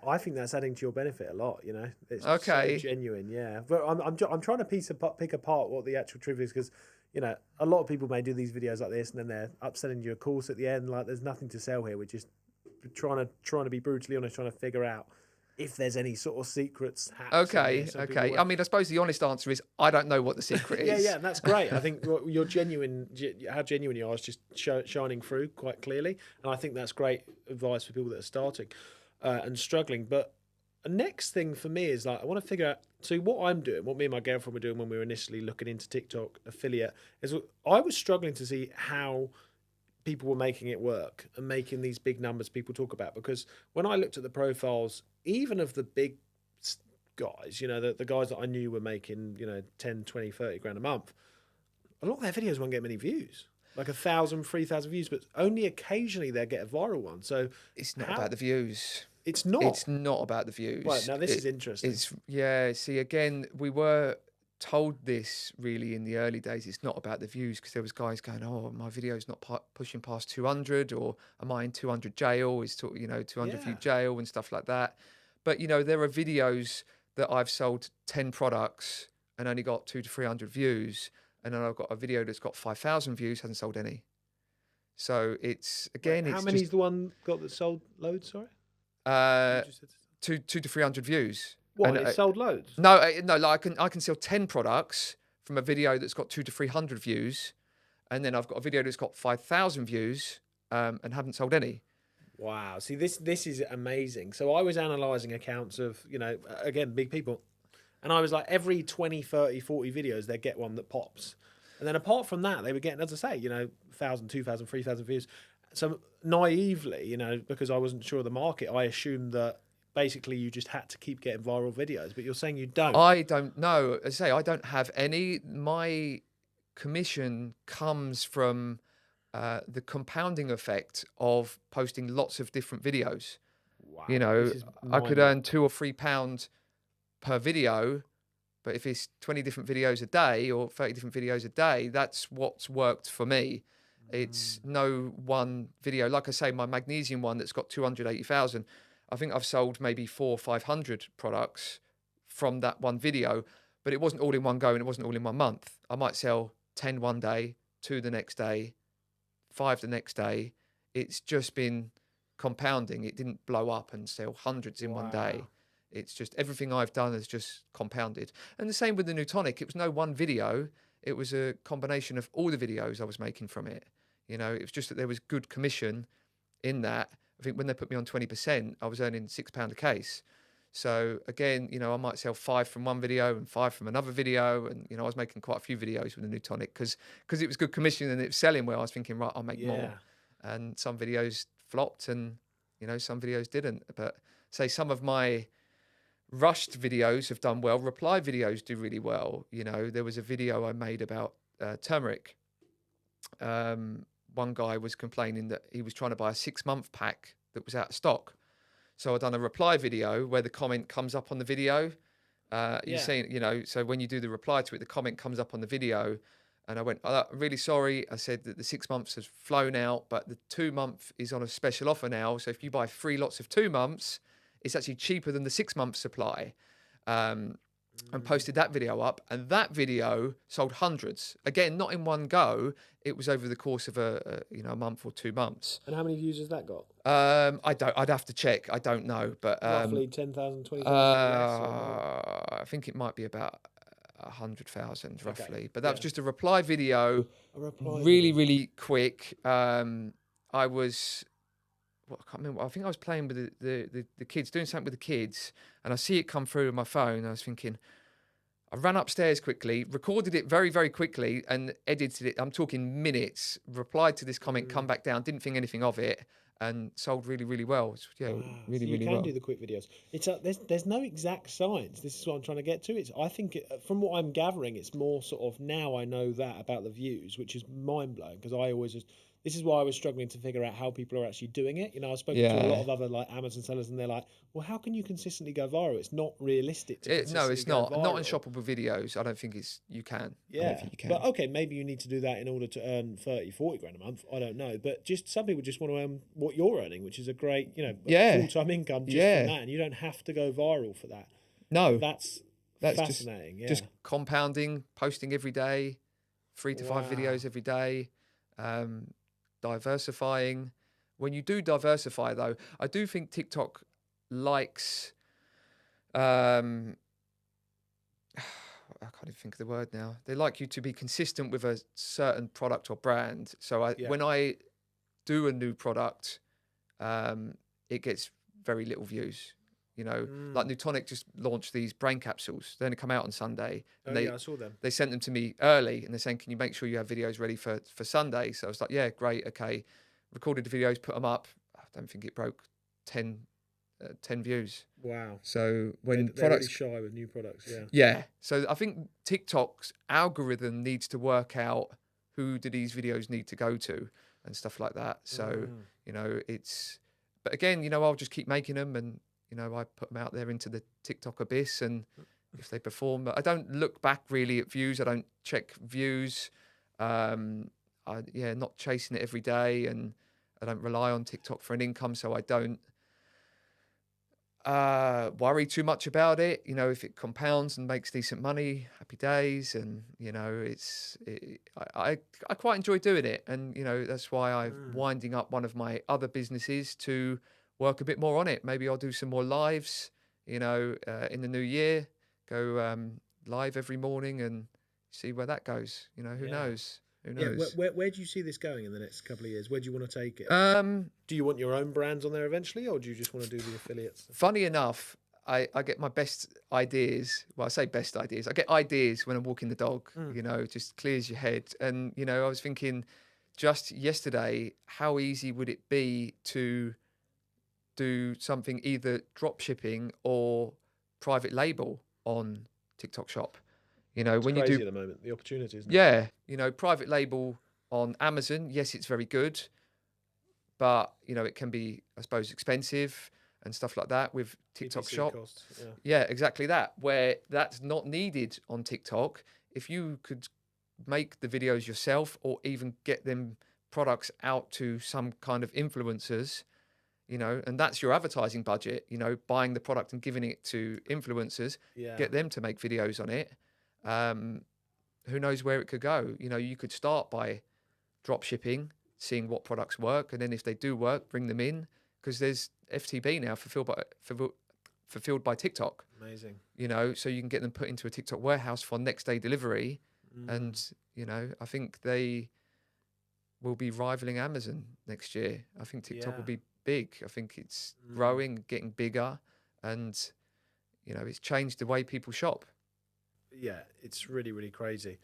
Speaker 1: I think that's adding to your benefit a lot, you know. It's
Speaker 2: okay.
Speaker 1: So genuine, yeah. But I'm trying to pick apart what the actual truth is because, you know, a lot of people may do these videos like this and then they're upselling you a course at the end. Like, there's nothing to sell here. We're just trying to be brutally honest, trying to figure out if there's any sort of secrets.
Speaker 2: Okay. I mean, I suppose the honest answer is I don't know what the secret is.
Speaker 1: Yeah, and that's great. I think you're genuine. How genuine you are is just shining through quite clearly, and I think that's great advice for people that are starting and struggling. But the next thing for me is like I want to figure out. So what I'm doing, what me and my girlfriend were doing when we were initially looking into TikTok affiliate, is I was struggling to see how people were making it work and making these big numbers people talk about. Because when I looked at the profiles, even of the big guys, you know, the guys that I knew were making, you know, 10, 20, 30 grand a month, a lot of their videos won't get many views. Like 1,000, 3,000 views, but only occasionally they'll get a viral one. So
Speaker 2: it's not about the views.
Speaker 1: It's not.
Speaker 2: It's not about the views.
Speaker 1: Right, now this is interesting.
Speaker 2: See, again, we were told this really in the early days. It's not about the views because there was guys going, "Oh, my video's not pushing past 200, or am I in 200 jail? Is 200 view jail and stuff like that." But you know, there are videos that I've sold 10 products and only got 200 to 300 views, and then I've got a video that's got 5,000 views, hasn't sold any. So it's again,
Speaker 1: how many's the one got that sold loads? Sorry.
Speaker 2: 200 to 300 views.
Speaker 1: What? And it sold loads?
Speaker 2: No. Like I can sell 10 products from a video that's got 200 to 300 views, and then I've got a video that's got 5,000 views and haven't sold any.
Speaker 1: Wow. See, this is amazing. So I was analysing accounts of, you know, again, big people, and I was like, every 20, 30, 40 videos, they get one that pops. And then apart from that, they were getting, as I say, you know, 1,000, 2,000, 3,000 views. So naively, you know, because I wasn't sure of the market, I assumed that basically you just had to keep getting viral videos, but you're saying you don't.
Speaker 2: I don't know. As I say, I don't have any. My commission comes from the compounding effect of posting lots of different videos.
Speaker 1: Wow.
Speaker 2: You know, I could earn £2 or £3 per video, but if it's 20 different videos a day or 30 different videos a day, that's what's worked for me. It's no one video. Like I say, my magnesium one that's got 280,000, I think I've sold maybe 400 or 500 products from that one video, but it wasn't all in one go and it wasn't all in 1 month. I might sell 10 one day, 2 the next day, 5 the next day. It's just been compounding. It didn't blow up and sell hundreds in one day. It's just everything I've done has just compounded. And the same with the new tonic. It was no one video. It was a combination of all the videos I was making from it. You know, it was just that there was good commission in that. I think when they put me on 20%, I was earning £6 a case. So again, you know, I might sell 5 from one video and 5 from another video. And, you know, I was making quite a few videos with the new tonic because it was good commission and it was selling well. I was thinking, right, I'll make more. And some videos flopped and, you know, some videos didn't. But say some of my rushed videos have done well. Reply videos do really well. You know, there was a video I made about turmeric. One guy was complaining that he was trying to buy a 6-month pack that was out of stock. So I've done a reply video where the comment comes up on the video. You're saying, you know, so when you do the reply to it, the comment comes up on the video. And I went, oh, I'm really sorry. I said that the 6 months has flown out, but the 2-month is on a special offer now. So if you buy 3 lots of 2 months, it's actually cheaper than the 6-month supply. And posted that video up, and that video sold hundreds. Again, not in one go. It was over the course of a month or 2 months.
Speaker 1: And how many views has that got?
Speaker 2: I'd have to check. I don't know, but
Speaker 1: roughly 10,000, 20,000.
Speaker 2: I think it might be about 100,000 roughly. Okay. But that was just a reply video. Really quick. I was. Well, I can't remember. I think I was playing with the kids, doing something with the kids, and I see it come through on my phone. And I was thinking, I ran upstairs quickly, recorded it very, very quickly, and edited it. I'm talking minutes. Replied to this comment, come back down, didn't think anything of it, and sold really, really well. Yeah, really,
Speaker 1: so
Speaker 2: really well.
Speaker 1: You can do the quick videos. It's there's no exact science. This is what I'm trying to get to. I think from what I'm gathering, it's more sort of now I know that about the views, which is mind blowing because I always just. This is why I was struggling to figure out how people are actually doing it. You know, I've spoken to a lot of other like Amazon sellers, and they're like, "Well, how can you consistently go viral? It's not realistic to consistently
Speaker 2: No, it's not.
Speaker 1: Viral.
Speaker 2: Not in shoppable videos. I don't think you can.
Speaker 1: Yeah, I don't think you can. But okay, maybe you need to do that in order to earn 30, 40 grand a month. I don't know, but just some people just want to earn what you're earning, which is a great, full-time income just from that, and you don't have to go viral for that.
Speaker 2: No,
Speaker 1: that's fascinating.
Speaker 2: Just compounding, posting every day, 3 to 5 videos every day. Diversifying. When you do diversify, though, I do think TikTok likes. I can't even think of the word now. They like you to be consistent with a certain product or brand. So when I do a new product, it gets very little views. You know, like Nutonic just launched these brain capsules. They only come out on Sunday. And
Speaker 1: I saw them.
Speaker 2: They sent them to me early, and they're saying, "Can you make sure you have videos ready for Sunday?" So I was like, "Yeah, great, okay." Recorded the videos, put them up. I don't think it broke 10 views.
Speaker 1: Wow.
Speaker 2: So when
Speaker 1: they're
Speaker 2: products
Speaker 1: really shy with new products,
Speaker 2: yeah. So I think TikTok's algorithm needs to work out who do these videos need to go to and stuff like that. So you know, but again, you know, I'll just keep making them and. You know, I put them out there into the TikTok abyss, and if they perform, I don't look back really at views. I don't check views. Not chasing it every day, and I don't rely on TikTok for an income, so I don't worry too much about it. You know, if it compounds and makes decent money, happy days. And you know, I quite enjoy doing it, and you know, that's why I'm winding up one of my other businesses to work a bit more on it. Maybe I'll do some more lives, you know, in the new year, go live every morning and see where that goes. You know, who knows? Who knows?
Speaker 1: Yeah, where do you see this going in the next couple of years? Where do you want to take it? Do you want your own brands on there eventually, or do you just want to do the affiliates?
Speaker 2: Funny enough, I get my best ideas. Well, I say best ideas. I get ideas when I'm walking the dog, you know, just clears your head. And, you know, I was thinking just yesterday, how easy would it be to do something either drop shipping or private label on TikTok Shop? You know, when you do
Speaker 1: at the moment, the opportunities.
Speaker 2: Yeah, you know, private label on Amazon, yes, it's very good, but you know, it can be, I suppose, expensive and stuff like that with TikTok
Speaker 1: PPC
Speaker 2: Shop.
Speaker 1: Costs,
Speaker 2: yeah, exactly that. Where that's not needed on TikTok. If you could make the videos yourself, or even get them products out to some kind of influencers. You know, and that's your advertising budget, you know, buying the product and giving it to influencers, get them to make videos on it. Who knows where it could go? You know, you could start by drop shipping, seeing what products work. And then if they do work, bring them in, because there's FTB now, fulfilled by TikTok.
Speaker 1: Amazing.
Speaker 2: You know, so you can get them put into a TikTok warehouse for next day delivery. And, you know, I think they will be rivaling Amazon next year. I think TikTok will be big. I think it's growing, getting bigger, and, you know, it's changed the way people shop.
Speaker 1: Yeah, it's really, really crazy.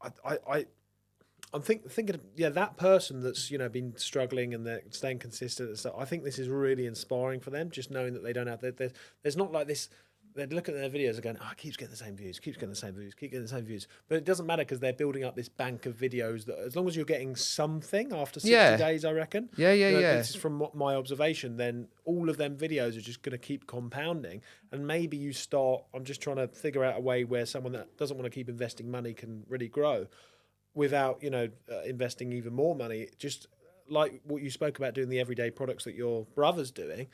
Speaker 1: I'm thinking, that person that's, you know, been struggling and they're staying consistent and stuff. I think this is really inspiring for them, just knowing that they don't have, there's not like this. They'd look at their videos and going, oh, it keeps getting the same views, keeps getting the same views, keep getting the same views. But it doesn't matter because they're building up this bank of videos that, as long as you're getting something after 60 days, I reckon.
Speaker 2: Yeah.
Speaker 1: This is from my observation. Then all of them videos are just going to keep compounding. And maybe you start, I'm just trying to figure out a way where someone that doesn't want to keep investing money can really grow without, you know, investing even more money. Just like what you spoke about, doing the everyday products that your brother's doing.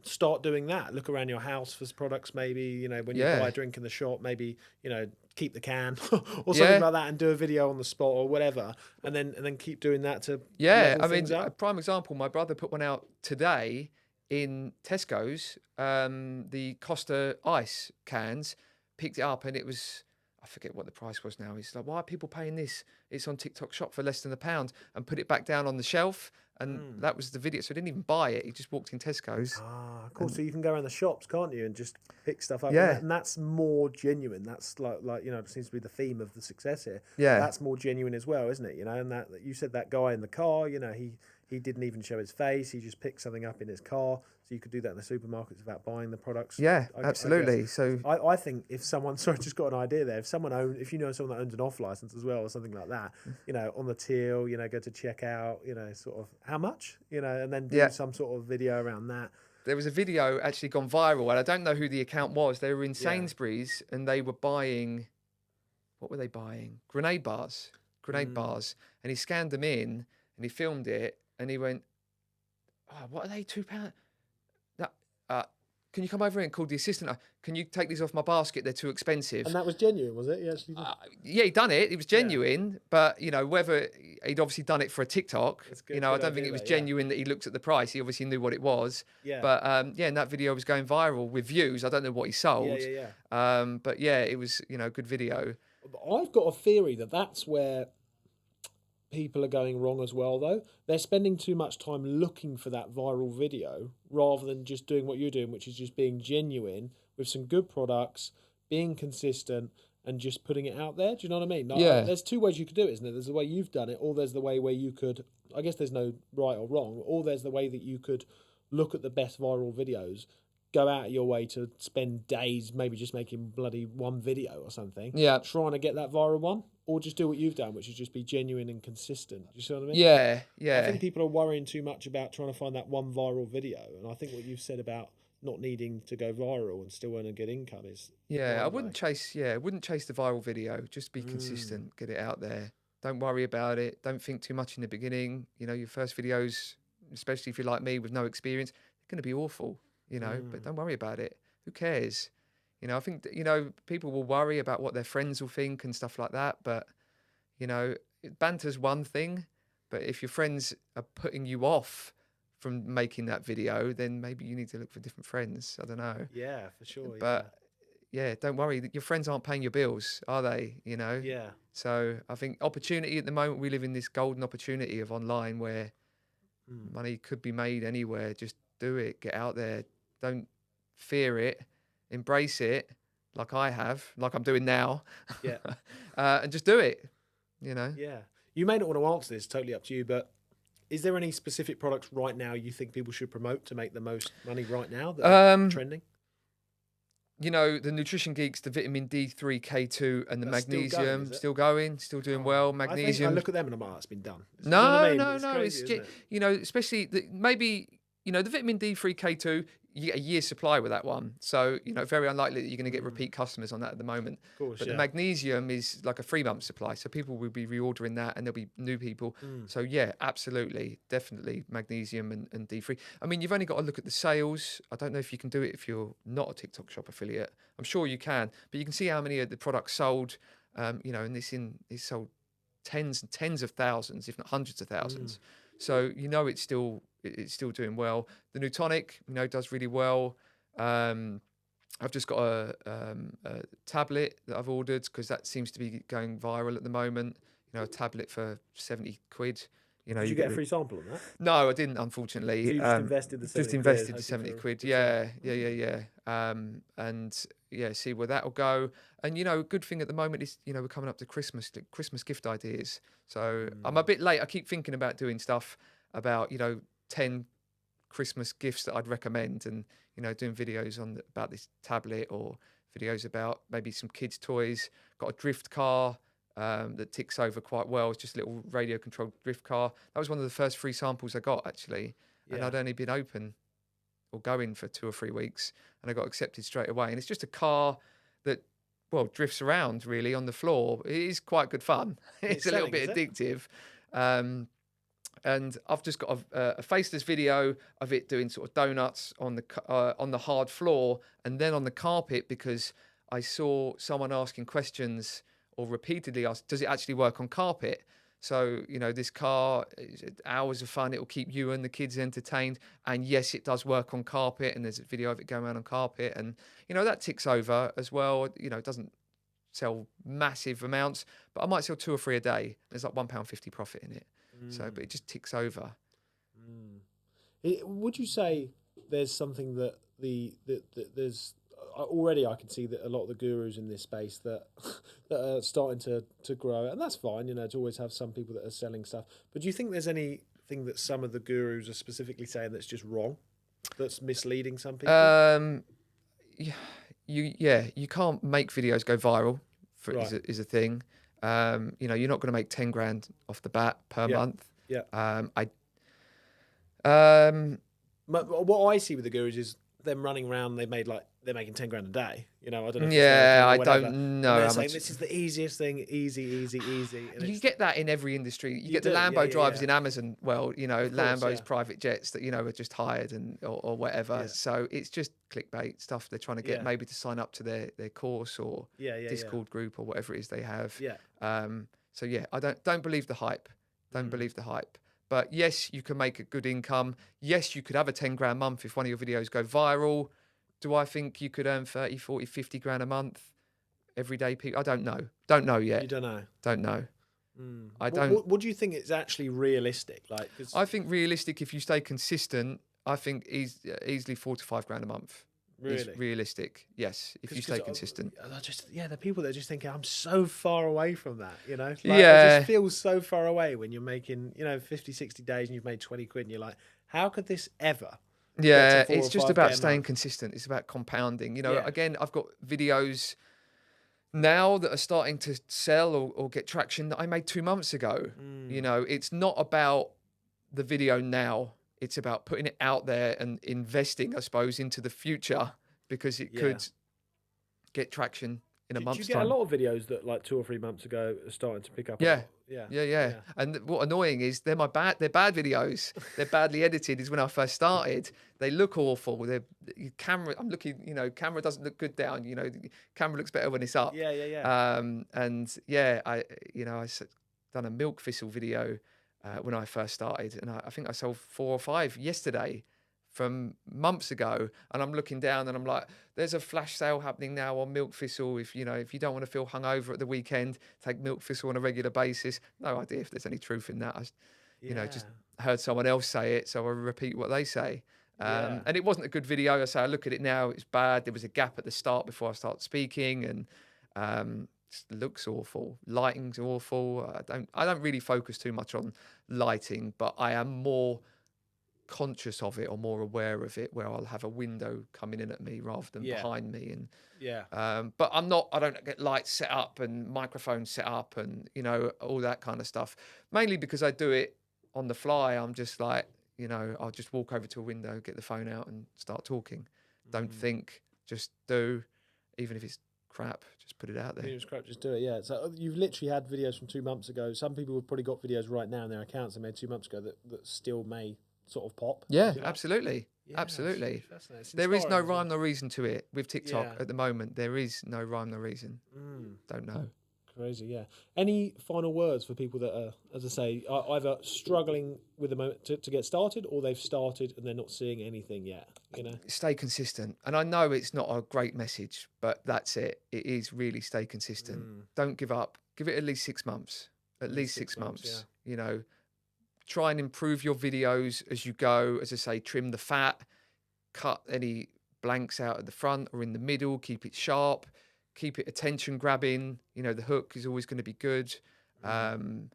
Speaker 1: Start doing that. Look around your house for products. Maybe, you know, when you buy a drink in the shop, maybe, you know, keep the can or something like that, and do a video on the spot or whatever, and then keep doing that to
Speaker 2: I mean, a prime example. My brother put one out today in Tesco's. The Costa Ice cans, picked it up, and it was, I forget what the price was now. He's like, why are people paying this? It's on TikTok Shop for less than £1, and put it back down on the shelf. And that was the video. So he didn't even buy it. He just walked in Tesco's.
Speaker 1: Ah, cool. So you can go around the shops, can't you, and just pick stuff up. Yeah. And that's more genuine. That's like, you know, it seems to be the theme of the success here.
Speaker 2: Yeah.
Speaker 1: That's more genuine as well, isn't it? You know, and that you said that guy in the car, you know, he didn't even show his face. He just picked something up in his car. So you could do that in the supermarkets without buying the products.
Speaker 2: Yeah, absolutely. So
Speaker 1: I think if someone, sorry, just got an idea there. If you know someone that owns an off license as well or something like that, you know, on the till, you know, go to checkout, you know, sort of how much, you know, and then do some sort of video around that.
Speaker 2: There was a video actually gone viral, and I don't know who the account was. They were in Sainsbury's and they were buying, what were they buying? Grenade bars. And he scanned them in and he filmed it and he went, oh, what are they, £2? Can you come over here and call the assistant? Can you take these off my basket? They're too expensive.
Speaker 1: And that was genuine, was it?
Speaker 2: Yeah, he'd done it. It was genuine, but, you know, whether he'd obviously done it for a TikTok, you know, I don't think it was genuine that he looked at the price. He obviously knew what it was. Yeah. But, and that video was going viral with views. I don't know what he sold. But, yeah, it was, you know, good video.
Speaker 1: I've got a theory that that's where people are going wrong as well, though. They're spending too much time looking for that viral video rather than just doing what you're doing, which is just being genuine with some good products, being consistent, and just putting it out there. Do you know what I mean? Like, there's two ways you could do it, isn't there? There's the way you've done it, or there's the way where you could, I guess there's no right or wrong, or there's the way that you could look at the best viral videos, go out of your way to spend days maybe just making bloody one video or something, trying to get that viral one, or just do what you've done, which is just be genuine and consistent. Do you see what I mean?
Speaker 2: Yeah.
Speaker 1: I think people are worrying too much about trying to find that one viral video, and I think what you've said about not needing to go viral and still earn a good income is
Speaker 2: I wouldn't chase the viral video. Just be consistent, get it out there. Don't worry about it. Don't think too much in the beginning. You know, your first videos, especially if you're like me with no experience, they're going to be awful. You know, but don't worry about it. Who cares? You know, I think, you know, people will worry about what their friends will think and stuff like that. But, you know, banter's one thing. But if your friends are putting you off from making that video, then maybe you need to look for different friends. I don't know.
Speaker 1: Yeah, for sure.
Speaker 2: But, don't worry. Your friends aren't paying your bills, are they? You know?
Speaker 1: Yeah.
Speaker 2: So I think opportunity at the moment, we live in this golden opportunity of online where money could be made anywhere. Just do it. Get out there. Don't fear it. Embrace it, like I have, like I'm doing now.
Speaker 1: Yeah.
Speaker 2: And just do it, you know?
Speaker 1: Yeah. You may not want to answer this, totally up to you, but is there any specific products right now you think people should promote to make the most money right now that are trending?
Speaker 2: You know, the Nutrition Geeks, the vitamin D3, K2, and the magnesium, still going, still doing well. Magnesium.
Speaker 1: I look at them and I'm like, it's been done.
Speaker 2: No. It's crazy, you know, especially maybe, you know, the vitamin D3, K2, you get a year's supply with that one. So, you know, very unlikely that you're going to get repeat customers on that at the moment.
Speaker 1: Of course,
Speaker 2: but the magnesium is like a 3-month supply. So people will be reordering that and there'll be new people. So yeah, absolutely, definitely magnesium and D3. I mean, you've only got to look at the sales. I don't know if you can do it if you're not a TikTok Shop affiliate. I'm sure you can, but you can see how many of the products sold, you know, and this sold tens and tens of thousands, if not hundreds of thousands. So, you know, it's still doing well. The new tonic, you know, does really well. I've just got a tablet that I've ordered because that seems to be going viral at the moment. You know, a tablet for 70 quid. You know,
Speaker 1: Did you get a free sample on that?
Speaker 2: No, I didn't, unfortunately.
Speaker 1: So you just invested the 70
Speaker 2: just
Speaker 1: quid,
Speaker 2: invested the
Speaker 1: hoping
Speaker 2: 70
Speaker 1: for a
Speaker 2: quid.
Speaker 1: good
Speaker 2: Yeah,
Speaker 1: sample.
Speaker 2: and yeah, see where that'll go. And you know, a good thing at the moment is, you know, we're coming up to Christmas, Christmas gift ideas. So I'm a bit late. I keep thinking about doing stuff about, you know, 10 Christmas gifts that I'd recommend, and you know, doing videos on about this tablet, or videos about maybe some kids' toys. Got a drift car that ticks over quite well. It's just a little radio controlled drift car. That was one of the first free samples I got, actually, and I'd only been open or going for 2 or 3 weeks, and I got accepted straight away. And it's just a car that, well, drifts around really on the floor. It is quite good fun. It's a little bit addictive. And I've just got a faceless video of it doing sort of donuts on the hard floor and then on the carpet, because I saw someone asking questions, or repeatedly asked, does it actually work on carpet? So, you know, this car, hours of fun, it will keep you and the kids entertained. And yes, it does work on carpet, and there's a video of it going around on carpet. And, you know, that ticks over as well. You know, it doesn't sell massive amounts, but I might sell 2 or 3 a day. There's like £1.50 profit in it. So, but it just ticks over.
Speaker 1: Would you say there's something that there's already, I can see that a lot of the gurus in this space that are starting to grow, and that's fine, you know, to always have some people that are selling stuff. But do you think there's anything that some of the gurus are specifically saying that's just wrong, that's misleading some people?
Speaker 2: You can't make videos go viral is a thing. You know, you're not going to make 10 grand off the bat per month.
Speaker 1: What I see with the gurus is them running around. They're making 10 grand a day. You know, I don't know.
Speaker 2: I don't know.
Speaker 1: They're saying this is the easiest thing, easy. And
Speaker 2: you get that in every industry. You get the Lambo drivers in Amazon. Well, you know, Lambo's private jets that, you know, are just hired or whatever. So it's just clickbait stuff they're trying to get maybe to sign up to their course or Discord group or whatever it is they have. So yeah, I don't believe the hype. Don't believe the hype. But yes, you can make a good income. Yes, you could have a 10 grand month if one of your videos go viral. Do I think you could earn 30, 40, 50 grand a month every day? I don't know. Don't know yet.
Speaker 1: You don't know?
Speaker 2: Don't know. I
Speaker 1: don't. What do you think is actually realistic? Like,
Speaker 2: I think realistic, if you stay consistent, I think easily 4 to 5 grand a month.
Speaker 1: Really?
Speaker 2: Is realistic, yes, if you stay consistent.
Speaker 1: The people that are just thinking, I'm so far away from that, you know? Like, it just feels so far away when you're making, you know, 50, 60 days and you've made 20 quid and you're like, how could this ever?
Speaker 2: Yeah, it's just about staying consistent. It's about compounding. You know, again, I've got videos now that are starting to sell or get traction that I made 2 months ago. You know, it's not about the video now. It's about putting it out there and investing, I suppose, into the future, because it could get traction in a month's time.
Speaker 1: Do you get a lot of videos that like 2 or 3 months ago are starting to pick up?
Speaker 2: Yeah. And what annoying is they're bad videos. They're badly edited. Is when I first started. They look awful. Camera. I'm looking. You know, camera doesn't look good down. You know, the camera looks better when it's up. I done a milk thistle video when I first started, and I think I sold 4 or 5 yesterday from months ago, and I'm looking down and I'm like, there's a flash sale happening now on milk thistle. If you don't want to feel hungover at the weekend, take milk thistle on a regular basis. No idea if there's any truth in that. I just heard someone else say it, so I repeat what they say. And it wasn't a good video. I look at it now, it's bad. There was a gap at the start before I start speaking, and it looks awful. Lighting's awful. I don't really focus too much on lighting, but I am more conscious of it or more aware of it, where I'll have a window coming in at me rather than behind me. And but I don't get lights set up and microphones set up and, you know, all that kind of stuff, mainly because I do it on the fly. I'm just like, you know, I'll just walk over to a window, get the phone out and start talking. Don't think, just do. Even if it's crap, just put it out there.
Speaker 1: Even if it's crap, just do it. Yeah. So you've literally had videos from 2 months ago. Some people have probably got videos right now in their accounts they made 2 months ago that still may sort of pop.
Speaker 2: Yeah, absolutely. Absolutely. There is no rhyme nor reason to it with TikTok at the moment. There is no rhyme nor reason. Don't know.
Speaker 1: Crazy, yeah. Any final words for people that are, as I say, are either struggling with the moment to get started, or they've started and they're not seeing anything yet? You know,
Speaker 2: stay consistent. And I know it's not a great message, but that's it. It is really stay consistent. Don't give up. Give it at least 6 months. At least 6 months. Yeah. You know, try and improve your videos as you go. As I say, trim the fat, cut any blanks out at the front or in the middle. Keep it sharp. Keep it attention grabbing. You know, the hook is always going to be good. And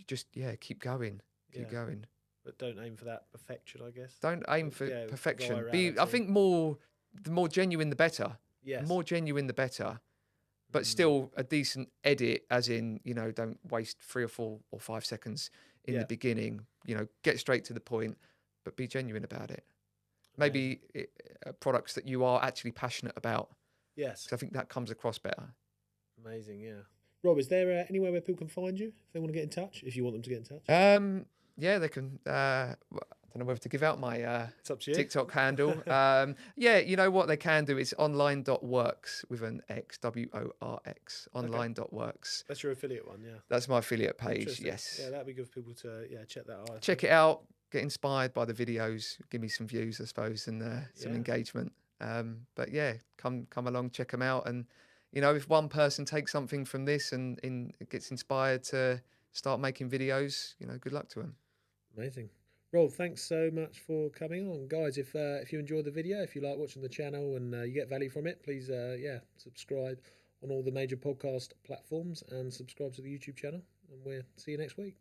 Speaker 2: just, keep going. Keep going.
Speaker 1: But don't aim for that perfection, I guess.
Speaker 2: Don't aim for perfection. I think the more genuine, the better.
Speaker 1: Yes.
Speaker 2: The more genuine, the better. But still a decent edit, as in, you know, don't waste 3 or 4 or 5 seconds in the beginning. You know, get straight to the point, but be genuine about it. Maybe products that you are actually passionate about.
Speaker 1: Yes.
Speaker 2: 'Cause I think that comes across better.
Speaker 1: Amazing, yeah. Rob, is there anywhere where people can find you if they want to get in touch, if you want them to get in touch?
Speaker 2: Yeah, they can. I don't know whether to give out my TikTok handle. You know what they can do? It's online.works with an X, WORX, online.works.
Speaker 1: That's your affiliate one, yeah.
Speaker 2: That's my affiliate page, yes.
Speaker 1: Yeah, that'd be good for people to check that out.
Speaker 2: Check it out, get inspired by the videos, give me some views, I suppose, and some engagement. But yeah, come along, check them out. And, you know, if one person takes something from this and gets inspired to start making videos, you know, good luck to them.
Speaker 1: Amazing. Rob, thanks so much for coming on. Guys, if you enjoyed the video, if you like watching the channel and you get value from it, please, subscribe on all the major podcast platforms and subscribe to the YouTube channel. And we'll see you next week.